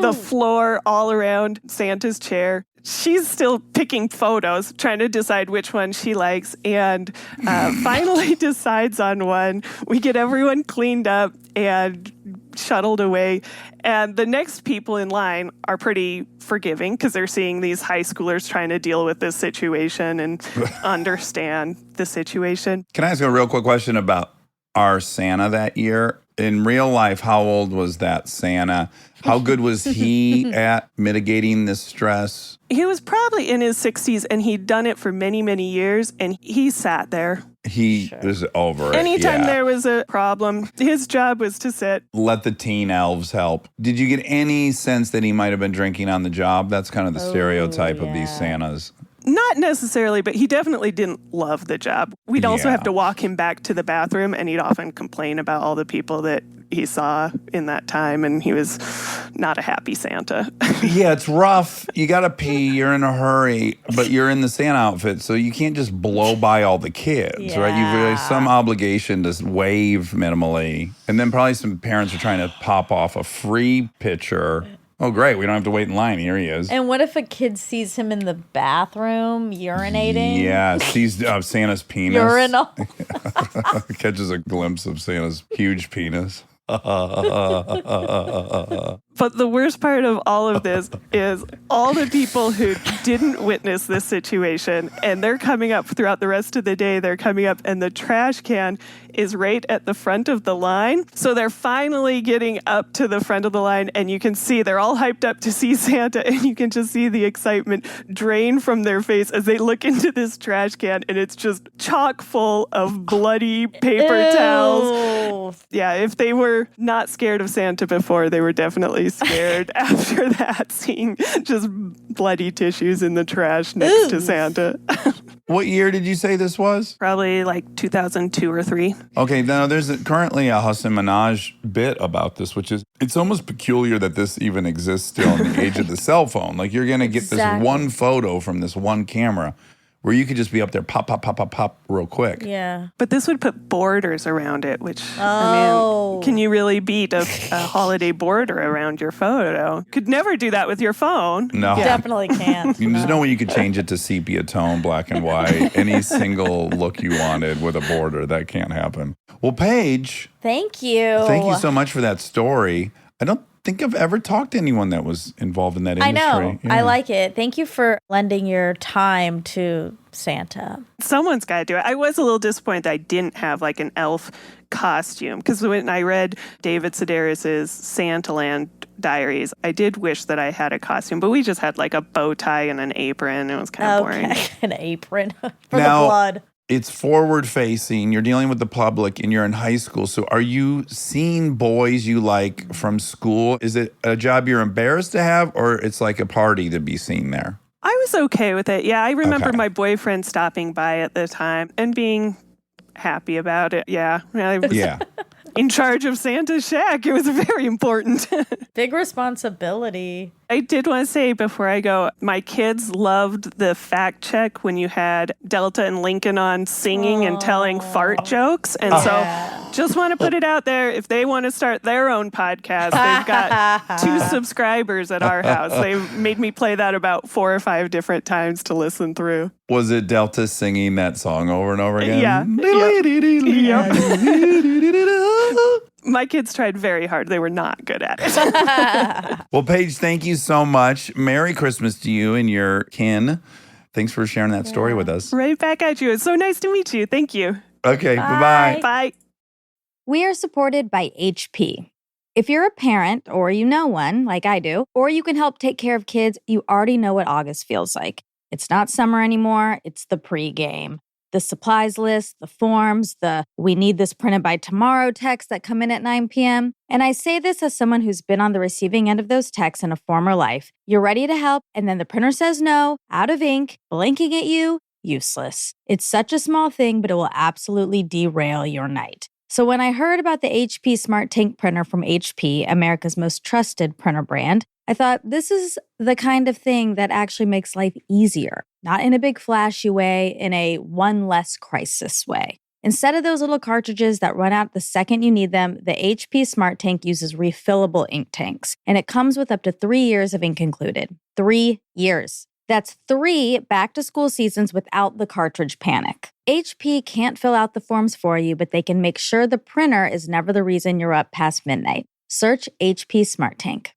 the floor all around Santa's chair. She's still picking photos, trying to decide which one she likes, and finally decides on one. We get everyone cleaned up and shuttled away. And the next people in line are pretty forgiving because they're seeing these high schoolers trying to deal with this situation and understand the situation.
Can I ask a real quick question about our Santa that year? In real life, how old was that Santa? How good was he at mitigating this stress?
He was probably in his 60s, and he'd done it for many, many years, and he sat there.
He was over it.
Anytime there was a problem, his job was to sit.
Let the teen elves help. Did you get any sense that he might have been drinking on the job? That's kind of the stereotype of these Santas.
Not necessarily, but he definitely didn't love the job. We'd also have to walk him back to the bathroom, and he'd often complain about all the people that he saw in that time, and he was not a happy Santa.
Yeah, it's rough. You got to pee. You're in a hurry, but you're in the Santa outfit, so you can't just blow by all the kids, right? You've some obligation to wave minimally. And then probably some parents are trying to pop off a free picture. Oh, great. We don't have to wait in line. Here he is.
And what if a kid sees him in the bathroom urinating?
Yeah, sees Santa's penis.
Urinal.
Catches a glimpse of Santa's huge penis.
But the worst part of all of this is all the people who didn't witness this situation, and they're coming up throughout the rest of the day. They're coming up, and the trash can is right at the front of the line. So they're finally getting up to the front of the line, and you can see they're all hyped up to see Santa, and you can just see the excitement drain from their face as they look into this trash can, and it's just chock full of bloody paper towels. Yeah, if they were not scared of Santa before, they were definitely scared after that, seeing just bloody tissues in the trash next to Santa.
What year did you say this was?
Probably like 2002 or 3.
Okay, now there's currently a Hassan Minaj bit about this, which is, it's almost peculiar that this even exists still in the age of the cell phone. Like, you're going to get this one photo from this one camera where you could just be up there, pop, pop, pop, pop, pop, real quick.
Yeah.
But this would put borders around it, which,
Oh.
I mean, can you really beat a holiday border around your photo? Could never do that with your phone.
No.
Definitely can't.
There's no way you could change it to sepia tone, black and white, any single look you wanted with a border. That can't happen. Well, Paige,
Thank you.
thank you so much for that story. I don't think I've ever talked to anyone that was involved in that industry.
I know.
Yeah.
I like it. Thank you for lending your time to Santa.
Someone's got to do it. I was a little disappointed that I didn't have like an elf costume because when I read David Sedaris's Santaland Diaries, I did wish that I had a costume, but we just had like a bow tie and an apron. It was kind of boring.
An apron for
Now-
the blood.
It's forward facing. You're dealing with the public and you're in high school. So are you seeing boys you like from school? Is it a job you're embarrassed to have, or it's like a party to be seen there?
I was okay with it. Yeah, I remember
Okay.
my boyfriend stopping by at the time and being happy about it. Yeah, I was
Yeah.
in charge of Santa's shack. It was very important.
Big responsibility.
I did want to say before I go, my kids loved the fact check when you had Delta and Lincoln on singing and telling fart jokes. And so just want to put it out there. If they want to start their own podcast, they've got 2 subscribers at our house. They made me play that about 4 or 5 different times to listen through.
Was it Delta singing that song over and over again?
Yeah. My kids tried very hard. They were not good at it.
Well, Paige, thank you so much. Merry Christmas to you and your kin. Thanks for sharing that story with us.
Right back at you. It's so nice to meet you. Thank you.
Okay, bye-bye.
Bye.
We are supported by HP. If you're a parent or you know one, like I do, or you can help take care of kids, you already know what August feels like. It's not summer anymore, it's the pregame. The supplies list, the forms, the "we need this printed by tomorrow" texts that come in at 9 p.m. And I say this as someone who's been on the receiving end of those texts in a former life. You're ready to help, and then the printer says no, out of ink, blinking at you, useless. It's such a small thing, but it will absolutely derail your night. So when I heard about the HP Smart Tank printer from HP, America's most trusted printer brand, I thought this is the kind of thing that actually makes life easier, not in a big flashy way, in a one less crisis way. Instead of those little cartridges that run out the second you need them, the HP Smart Tank uses refillable ink tanks, and it comes with up to 3 years of ink included. 3 years. That's 3 back-to-school seasons without the cartridge panic. HP can't fill out the forms for you, but they can make sure the printer is never the reason you're up past midnight. Search HP Smart Tank.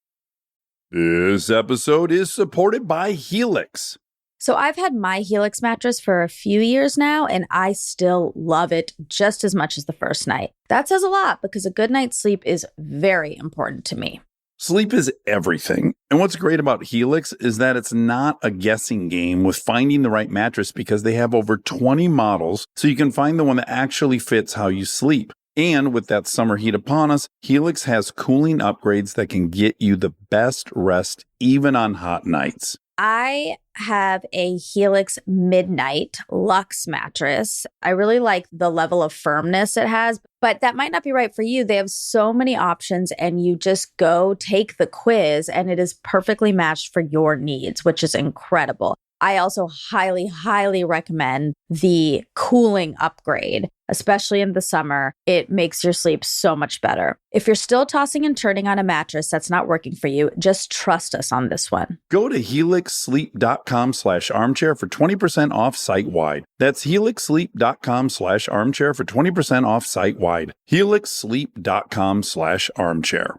This episode is supported by Helix.
So I've had my Helix mattress for a few years now, and I still love it just as much as the first night. That says a lot because a good night's sleep is very important to me.
Sleep is everything. And what's great about Helix is that it's not a guessing game with finding the right mattress because they have over 20 models, so you can find the one that actually fits how you sleep. And with that summer heat upon us, Helix has cooling upgrades that can get you the best rest even on hot nights.
I have a Helix Midnight Luxe mattress. I really like the level of firmness it has, but that might not be right for you. They have so many options, and you just go take the quiz, and it is perfectly matched for your needs, which is incredible. I also highly, highly recommend the cooling upgrade, especially in the summer. It makes your sleep so much better. If you're still tossing and turning on a mattress that's not working for you, just trust us on this one.
Go to helixsleep.com/armchair for 20% off site-wide. That's helixsleep.com/armchair for 20% off site-wide. helixsleep.com/armchair.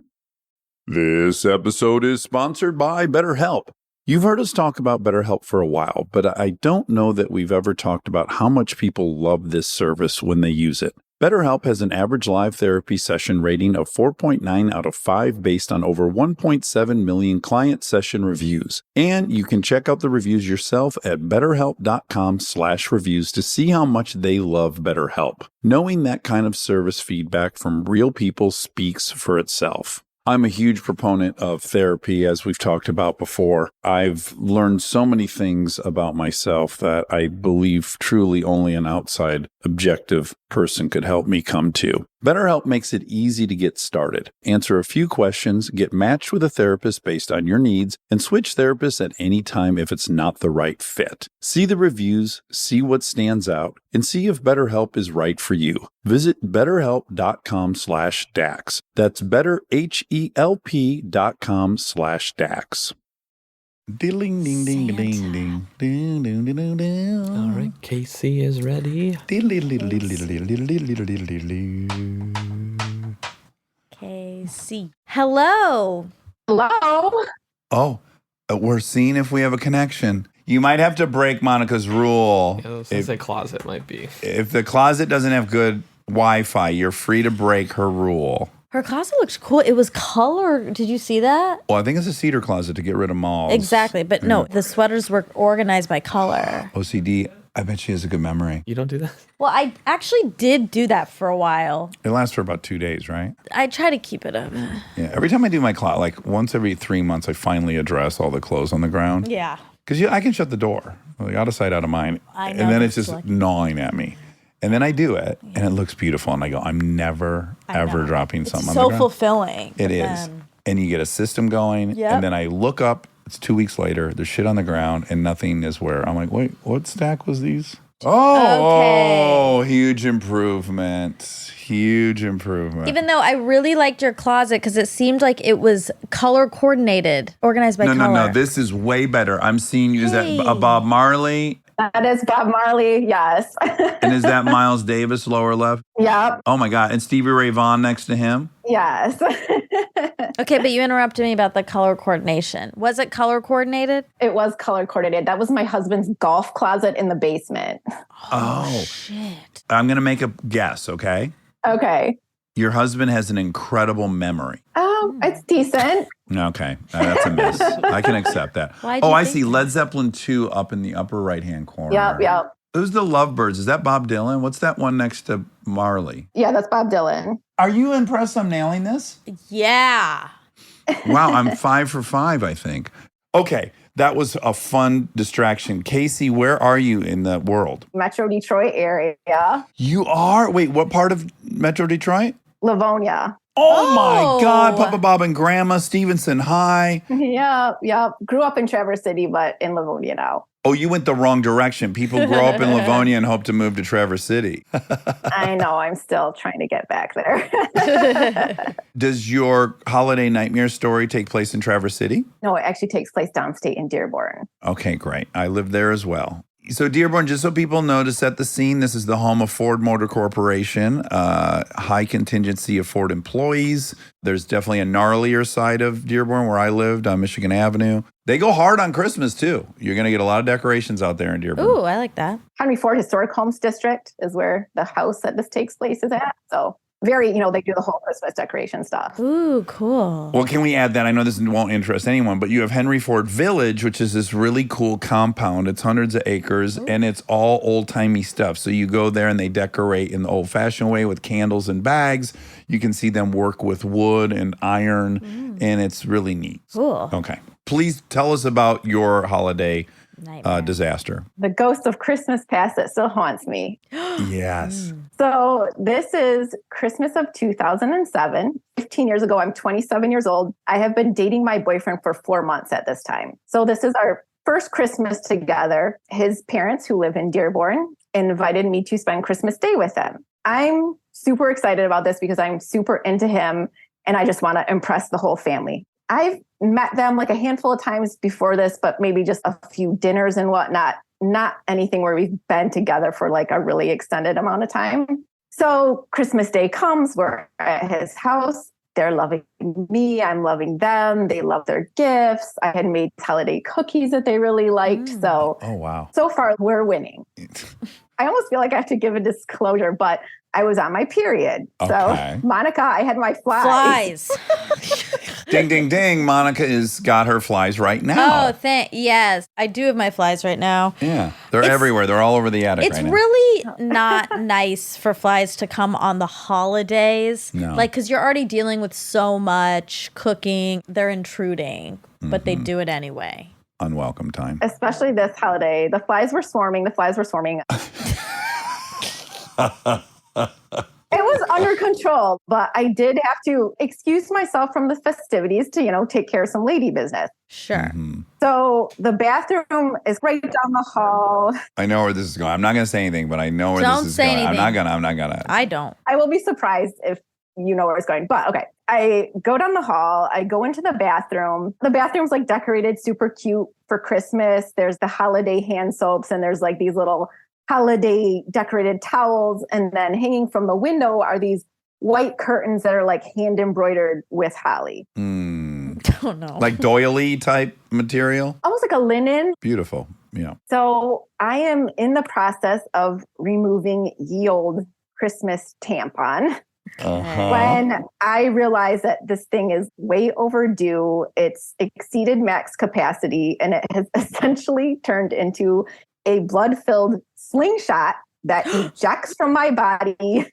This episode is sponsored by BetterHelp. You've heard us talk about BetterHelp for a while, but I don't know that we've ever talked about how much people love this service when they use it. BetterHelp has an average live therapy session rating of 4.9 out of 5 based on over 1.7 million client session reviews. And you can check out the reviews yourself at betterhelp.com/reviews to see how much they love BetterHelp. Knowing that kind of service feedback from real people speaks for itself. I'm a huge proponent of therapy, as we've talked about before. I've learned so many things about myself that I believe truly only an outside objective person could help me come to. BetterHelp makes it easy to get started. Answer a few questions, get matched with a therapist based on your needs, and switch therapists at any time if it's not the right fit. See the reviews, see what stands out, and see if BetterHelp is right for you. Visit betterhelp.com/Dax. That's betterhelp.com/Dax. Ding ding ding ding ding ding ding ding ding ding.
All right, Casey is ready.
KC. Hello.
Hello.
Oh, we're seeing if we have a connection. You might have to break Monica's rule.
Yeah, I was gonna say closet might be.
If the closet doesn't have good Wi-Fi, you're free to break her rule.
Her closet looks cool. It was color. Did you see that?
Well, I think it's a cedar closet to get rid of malls.
Exactly. But no, the sweaters were organized by color.
OCD, I bet she has a good memory.
You don't do that?
Well, I actually did do that for a while.
It lasts for about 2 days, right?
I try to keep it up.
Yeah. Every time I do my closet, like once every 3 months, I finally address all the clothes on the ground.
Yeah.
Because I can shut the door. Like, out of sight, out of mind.
I know,
And then it's
that's
just
lucky.
gnawing at me. And then I do it, and it looks beautiful. And I go, I'm never, ever dropping something on the
So
ground.
fulfilling.
It is. And you get a system going.
Yep.
And then I look up, it's 2 weeks later, there's shit on the ground, and nothing is where. I'm like, wait, what stack was these? Oh, huge improvement. Huge improvement.
Even though I really liked your closet because it seemed like it was color coordinated, organized by color.
No. This is way better. I'm seeing you. Is that a Bob Marley?
That is Bob Marley, yes.
And is that Miles Davis lower left?
Yep,
Oh my God. And Stevie Ray Vaughan next to him?
yes.
Okay, but you interrupted me about the color coordination. Was it color coordinated?
It was color coordinated. That was my husband's golf closet in the basement.
Oh.
Shit.
I'm going to make a guess, okay?
Okay.
Your husband has an incredible memory.
It's decent.
Okay. That's a miss. I can accept that.
Why'd you
I
think
see.
that?
Led Zeppelin 2 up in the upper right-hand corner.
Yep.
Who's the Lovebirds? Is that Bob Dylan? What's that one next to Marley?
Yeah, that's Bob Dylan.
Are you impressed I'm nailing this?
Yeah.
Wow, I'm 5 for 5, I think. Okay, that was a fun distraction. Casey, where are you in the world?
Metro Detroit area.
You are? Wait, what part of Metro Detroit?
Livonia.
Oh my God,
Oh.
Papa Bob and Grandma, Stevenson High.
Yep. Grew up in Traverse City, but in Livonia now.
Oh, you went the wrong direction. People grow up in Livonia and hope to move to Traverse City.
I know. I'm still trying to get back there.
Does your holiday nightmare story take place in Traverse City?
No, it actually takes place downstate in Dearborn.
Okay, great. I live there as well. So Dearborn, just so people know, to set the scene, this is the home of Ford Motor Corporation, high contingency of Ford employees. There's definitely a gnarlier side of Dearborn where I lived on Michigan Avenue. They go hard on Christmas, too. You're going to get a lot of decorations out there in Dearborn.
Ooh, I like that.
Henry Ford Historic Homes District is where the house that this takes place is at. So very, they do the whole Christmas decoration stuff.
Ooh, cool.
Well, can we add that? I know this won't interest anyone, but you have Henry Ford Village, which is this really cool compound. It's hundreds of acres, and it's all old-timey stuff. So you go there, and they decorate in the old-fashioned way with candles and bags. You can see them work with wood and iron, and it's really neat.
Cool.
Okay. Please tell us about your holiday
Nightmare.
disaster.
The ghost of Christmas past that still haunts me.
Yes.
So this is Christmas of 2007. 15 years ago, I'm 27 years old. I have been dating my boyfriend for 4 months at this time. So this is our first Christmas together. His parents, who live in Dearborn, invited me to spend Christmas Day with them. I'm super excited about this because I'm super into him and I just want to impress the whole family. I've met them like a handful of times before this, but maybe just a few dinners and whatnot. Not anything where we've been together for like a really extended amount of time. So Christmas Day comes, we're at his house. They're loving me. I'm loving them. They love their gifts. I had made holiday cookies that they really liked. So,
Oh, wow.
so far we're winning. I almost feel like I have to give a disclosure, but I was on my period.
Okay.
So Monica, I had my flies.
Ding, ding, ding. Monica has got her flies right now.
Oh, yes. I do have my flies right now.
Yeah. They're everywhere. They're all over the attic
It's
right now.
really not nice for flies to come on the holidays.
No.
Like, because you're already dealing with so much cooking. They're intruding, but they do it anyway.
Unwelcome time.
Especially this holiday. The flies were swarming. It was under control. But I did have to excuse myself from the festivities to, take care of some lady business.
Sure.
So the bathroom is right down the hall.
I know where this is going. I'm not going to say anything, but I know where
Don't
this is
say
going.
anything.
I'm not gonna.
I don't.
I will be surprised if you know where it's going. But okay, I go down the hall. I go into the bathroom. The bathroom's like decorated super cute for Christmas. There's the holiday hand soaps and there's like these little holiday decorated towels. And then hanging from the window are these white curtains that are like hand embroidered with holly.
Oh, no.
Like doily type material?
Almost like a linen.
Beautiful. Yeah.
So I am in the process of removing ye old Christmas tampon. When I realized that this thing is way overdue, it's exceeded max capacity, and it has essentially turned into a blood-filled slingshot that ejects from my body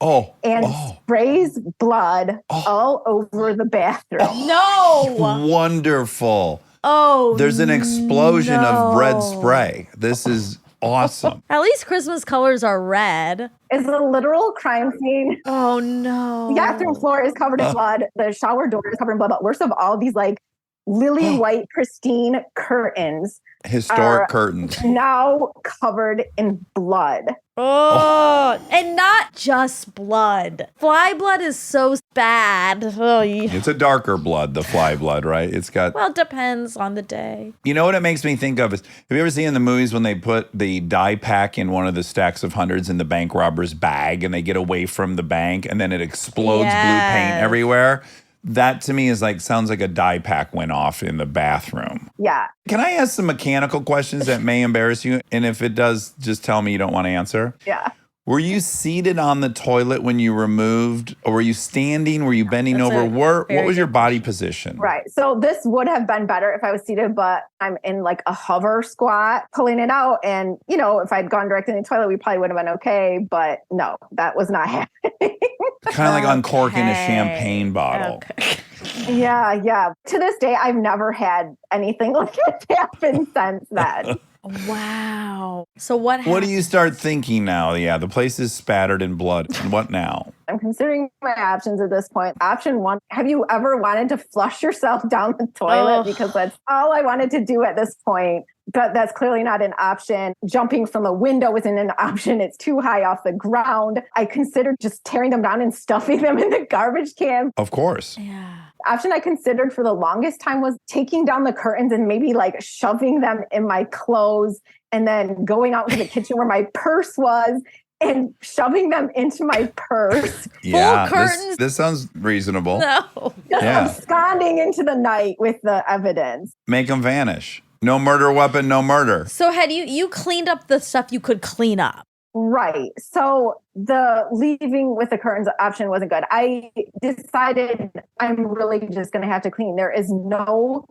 and sprays blood all over the bathroom.
No!
Wonderful.
Oh,
there's an explosion of red spray. This is awesome.
At least Christmas colors are red.
It's a literal crime scene.
Oh, no.
The bathroom floor is covered in blood. The shower door is covered in blood. But worst of all, these like lily white, pristine curtains.
Historic curtains.
Now covered in blood.
Oh, and not just blood. Fly blood is so bad. Oh, yeah.
It's a darker blood, the fly blood, right? It's got...
Well, it depends on the day.
You know what it makes me think of is, have you ever seen in the movies when they put the dye pack in one of the stacks of hundreds in the bank robber's bag and they get away from the bank and then it explodes blue paint everywhere? That to me is like, sounds like a dye pack went off in the bathroom.
Yeah.
Can I ask some mechanical questions that may embarrass you? And if it does, just tell me you don't want to answer.
Yeah.
Were you seated on the toilet when you removed, or were you standing? Were you bending over? What was your body position?
Right. So this would have been better if I was seated, but I'm in like a hover squat, pulling it out. And, if I'd gone directly in the toilet, we probably would have been okay. But no, that was not happening.
Kind of like uncorking a champagne bottle.
Okay.
Yeah. To this day, I've never had anything like it happen since then.
Wow. So what happened?
What do you start thinking now? Yeah, the place is spattered in blood. And what now?
I'm considering my options at this point. Option one, have you ever wanted to flush yourself down the toilet? Because that's all I wanted to do at this point. But that's clearly not an option. Jumping from a window isn't an option. It's too high off the ground. I considered just tearing them down and stuffing them in the garbage can.
Of course.
Yeah.
Option I considered for the longest time was taking down the curtains and maybe like shoving them in my clothes and then going out into the kitchen where my purse was and shoving them into my purse.
Yeah,
Full curtains.
This sounds reasonable.
No.
Just
Yeah.
absconding into the night with the evidence.
Make them vanish. No murder weapon, no murder.
So had you cleaned up the stuff you could clean up?
Right. So the leaving with the curtains option wasn't good. I decided I'm really just going to have to clean. There is no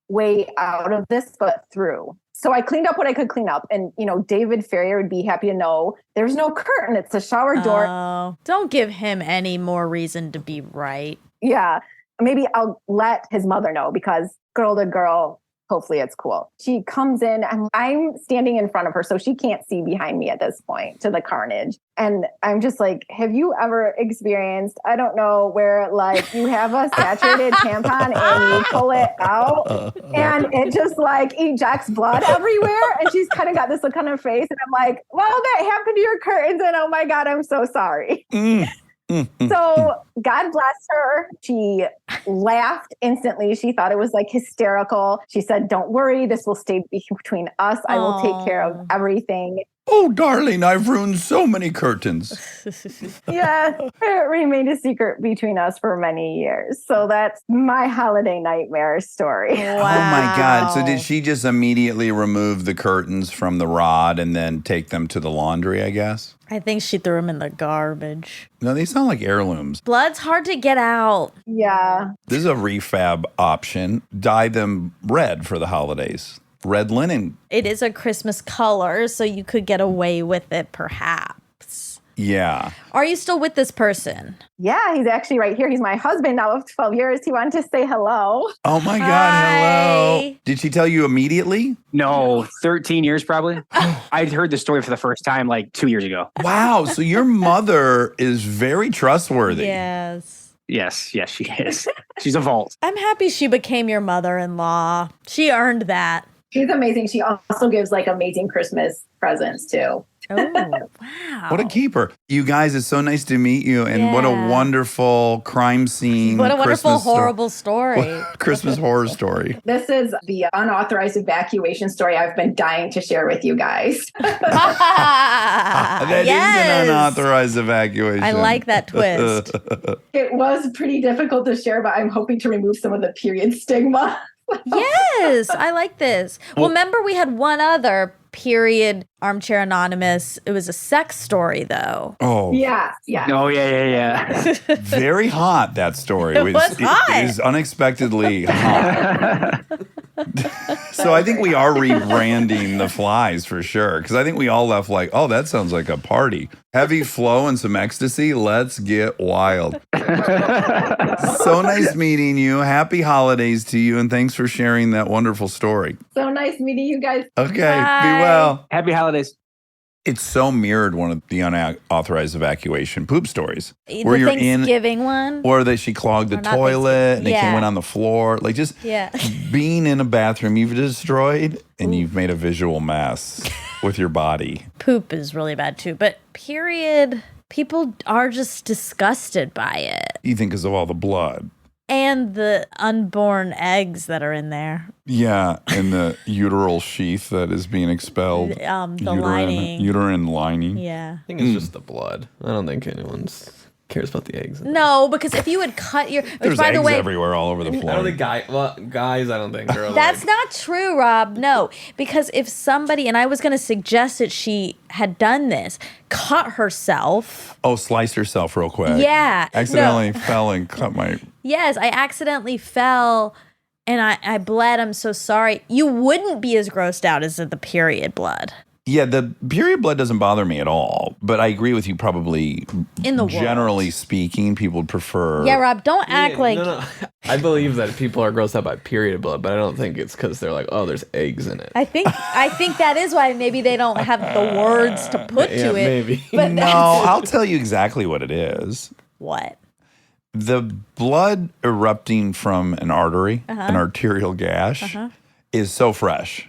way out of this but through. So I cleaned up what I could clean up. And, David Ferrier would be happy to know there's no curtain. It's a shower door.
Oh, don't give him any more reason to be right.
Yeah. Maybe I'll let his mother know because girl to girl, hopefully it's cool. She comes in and I'm standing in front of her, so she can't see behind me at this point to the carnage. And I'm just like, have you ever experienced, I don't know, where like you have a saturated tampon and you pull it out and it just like ejects blood everywhere? And she's kind of got this look on her face. And I'm like, well, that happened to your curtains. And oh my God, I'm so sorry. So God bless her. She laughed instantly. She thought it was like hysterical. She said, don't worry, this will stay between us. I will take care of everything.
Oh, darling, I've ruined so many curtains.
Yeah, it remained a secret between us for many years. So that's my holiday nightmare story.
Wow.
Oh my God. So did she just immediately remove the curtains from the rod and then take them to the laundry, I guess?
I think she threw him in the garbage.
No, they sound like heirlooms.
Blood's hard to get out.
Yeah.
This is a refab option. Dye them red for the holidays. Red linen.
It is a Christmas color, so you could get away with it, perhaps.
Yeah.
Are you still with this person?
Yeah, he's actually right here. He's my husband now of 12 years. He wanted to say hello.
Oh my God, hello.
Hi.
Did she tell you immediately?
No, 13 years probably. I'd heard the story for the first time like 2 years ago.
Wow. So your mother is very trustworthy.
Yes.
Yes, she is. She's a vault.
I'm happy she became your mother-in-law. She earned that.
She's amazing. She also gives like amazing Christmas presents too.
Oh, wow.
What a keeper. You guys, it's so nice to meet you. And what a wonderful crime scene.
What a wonderful,
Christmas
horrible story.
Christmas horror story.
This is the unauthorized evacuation story I've been dying to share with you guys.
That is an unauthorized evacuation.
I like that twist.
It was pretty difficult to share, but I'm hoping to remove some of the period stigma.
Yes, I like this. Well, remember we had one other period Armchair Anonymous. It was a sex story, though.
Oh.
Yeah.
Oh, yeah.
Very hot, that story.
It was hot.
It is unexpectedly hot. So I think we are rebranding the flies for sure. Because I think we all left like, oh, that sounds like a party. Heavy flow and some ecstasy. Let's get wild. So nice meeting you. Happy holidays to you. And thanks for sharing that wonderful story.
So nice meeting you guys.
Okay.
Bye.
Be well.
Happy holidays.
It's so mirrored one of the unauthorized evacuation poop stories.
The
Where you're
Thanksgiving one?
Or that she clogged the
Or not
toilet and
Thanksgiving.
it went on the floor. Like just being in a bathroom you've destroyed and you've made a visual mess with your body.
Poop is really bad too. But period, people are just disgusted by it.
You think because of all the blood.
And the unborn eggs that are in there.
Yeah, and the uteral sheath that is being expelled.
The lining.
Uterine lining.
Yeah.
I think it's just the blood. I don't think anyone cares about the eggs.
No, because if you had cut your...
There's
by the
eggs
way,
everywhere all over the floor.
I don't think guys, I don't think are
That's not true, Rob. No, because if somebody, and I was going to suggest that she had done this, cut herself.
Oh, sliced herself real quick.
Yeah.
Accidentally fell and cut my...
Yes, I accidentally fell and I bled. I'm so sorry. You wouldn't be as grossed out as the period blood.
Yeah, the period blood doesn't bother me at all. But I agree with you probably.
In the
generally
world.
speaking, people would prefer...
Yeah, Rob, don't act like...
No. I believe that people are grossed out by period blood, but I don't think it's because they're like, oh, there's eggs in it.
I think that is why maybe they don't have the words to put to it.
Maybe.
But
No, I'll tell you exactly what it is.
What?
The blood erupting from an artery, an arterial gash, is so fresh.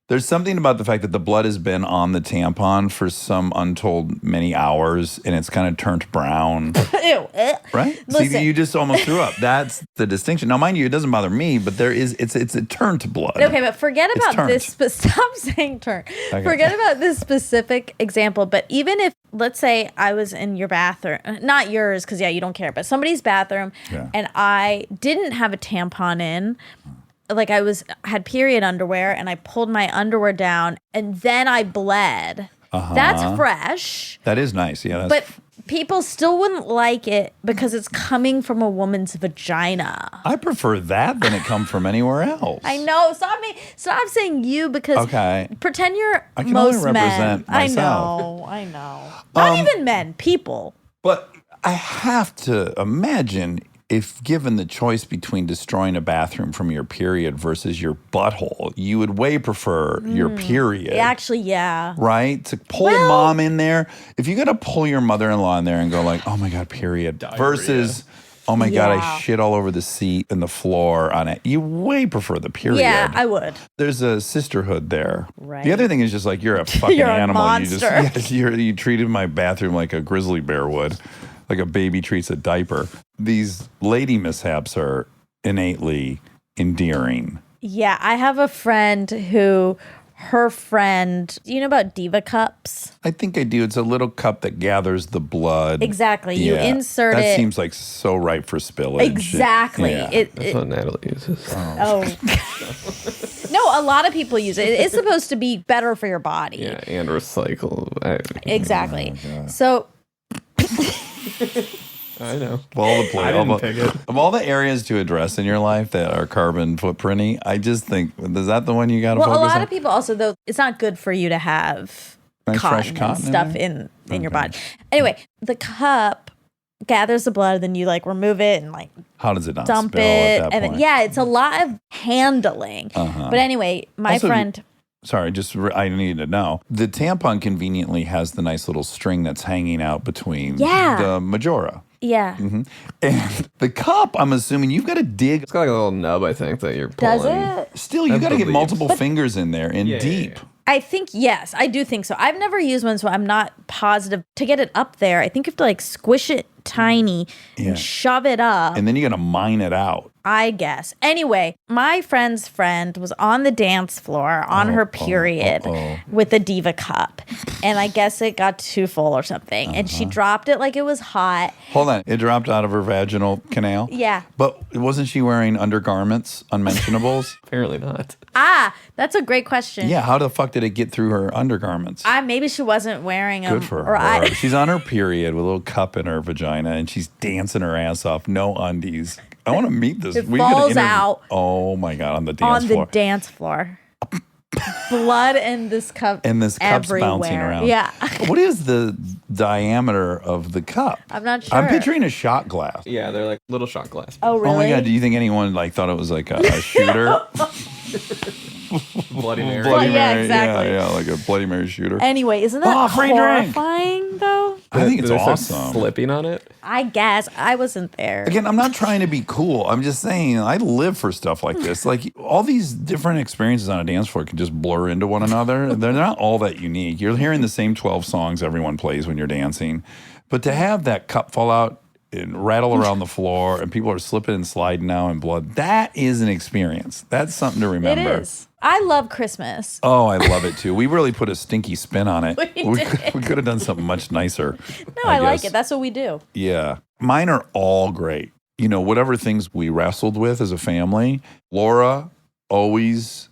There's something about the fact that the blood has been on the tampon for some untold many hours and it's kind of turned brown.
Ew.
Right?
Listen.
See, you just almost threw up. That's the distinction. Now, mind you, it doesn't bother me, but it's a turn to blood.
Okay, but forget
It's
about
turned.
this. Stop saying turn.
Okay.
Forget about this specific example. But even if, let's say, I was in your bathroom, not yours, because you don't care, but somebody's bathroom, and I didn't have a tampon in. Like had period underwear and I pulled my underwear down and then I bled. That's fresh.
That is nice. Yeah.
But people still wouldn't like it because it's coming from a woman's vagina.
I prefer that than it come from anywhere else.
I know. Stop saying you because pretend you're
I can
most
only represent
men.
myself.
I know. Not even men, people.
But I have to imagine if given the choice between destroying a bathroom from your period versus your butthole, you would way prefer your period.
Actually, yeah.
Right? To pull mom in there. If you got to pull your mother-in-law in there and go like, oh my God, period.
Diarrhea.
Versus, oh my God, I shit all over the seat and the floor on it. You way prefer the period.
Yeah, I would.
There's a sisterhood there.
Right.
The other thing is just like, you're a fucking
You're a
animal.
monster.
You treated my bathroom like a grizzly bear would. Like a baby treats a diaper. These lady mishaps are innately endearing.
Yeah, I have a friend who, her friend, do you know about Diva cups?
I think I do. It's a little cup that gathers the blood.
Exactly. You insert
that
it.
That seems like so ripe for spillage.
Exactly.
Yeah.
That's what Natalie uses.
No, a lot of people use it. It's supposed to be better for your body.
Yeah, and recycle.
Exactly. So...
I know.
Of all the
I didn't pick it.
Of all the areas to address in your life that are carbon footprinty, I just think, is that the one you got to focus on?
Well, a lot of people also, though, it's not good for you to have
Nice fresh
cotton and
cotton in
stuff
there?
in your body. Anyway, the cup gathers the blood, and then you like remove it and like
How does it not
dump
spill
it,
at that
and
point?
then, it's a lot of handling.
Uh-huh.
But anyway, my
Also,
friend.
Sorry, I need to know. The tampon conveniently has the nice little string that's hanging out between the majora.
Yeah.
Mm-hmm. And the cup, I'm assuming you've got to dig.
It's got like a little nub, I think, that you're pulling.
Does it?
Still, you got to get multiple fingers in there and deep.
I think, yes, I do think so. I've never used one, so I'm not positive. To get it up there, I think you have to like squish it tiny and shove it up.
And then you got to mine it out.
I guess. Anyway, my friend's friend was on the dance floor on her period with a Diva cup. And I guess it got too full or something. And she dropped it like it was hot.
Hold on. It dropped out of her vaginal canal?
Yeah.
But wasn't she wearing undergarments, unmentionables?
Apparently not.
That's a great question.
Yeah. How the fuck did it get through her undergarments?
Maybe she wasn't wearing them.
Good for her. She's on her period with a little cup in her vagina and she's dancing her ass off. No undies. I want to meet this.
It falls out.
Oh my God, on the dance floor.
On the dance floor. Blood in this cup.
And this cup's
everywhere.
bouncing around.
Yeah.
What is the diameter of the cup?
I'm not sure.
I'm picturing a shot glass.
Yeah, they're like little shot glass.
Oh, really?
Oh my God, do you think anyone like thought it was like a shooter?
Bloody Mary.
Bloody
yeah,
Mary.
exactly.
Yeah, like a Bloody Mary shooter.
Anyway, isn't that
free drink.
horrifying though?
I think it's
Did they start
awesome.
Slipping on it.
I guess. I wasn't there.
Again, I'm not trying to be cool. I'm just saying I live for stuff like this. Like all these different experiences on a dance floor can just blur into one another. They're not all that unique. You're hearing the same 12 songs everyone plays when you're dancing. But to have that cup fall out and rattle around the floor and people are slipping and sliding now in blood, that is an experience. That's something to remember.
It is. I love Christmas.
Oh, I love it too. We really put a stinky spin on it.
We did.
We could have done something much nicer.
No, I like it. That's what we do.
Yeah. Mine are all great. You know, whatever things we wrestled with as a family, Laura always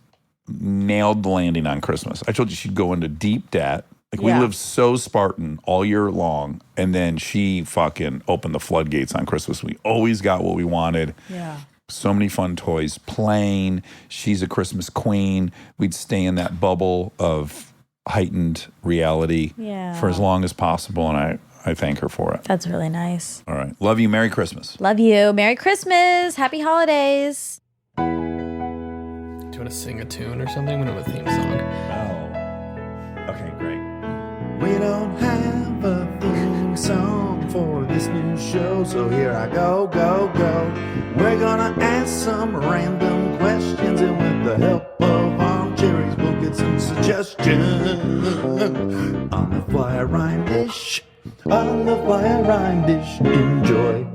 nailed the landing on Christmas. I told you she'd go into deep debt. Like we lived so Spartan all year long. And then she fucking opened the floodgates on Christmas. We always got what we wanted.
Yeah.
So many fun toys, playing. She's a Christmas queen. We'd stay in that bubble of heightened reality for as long as possible. And I thank her for it.
That's really nice.
All right. Love you. Merry Christmas.
Love you. Merry Christmas. Happy holidays.
Do you want to sing a tune or something? We don't have a theme song.
Oh. Okay, great.
We don't have a theme song for this new show, so here I go. We're gonna ask some random questions, and with the help of Armcherries, we'll get some suggestions on the fly rhyme dish. Enjoy.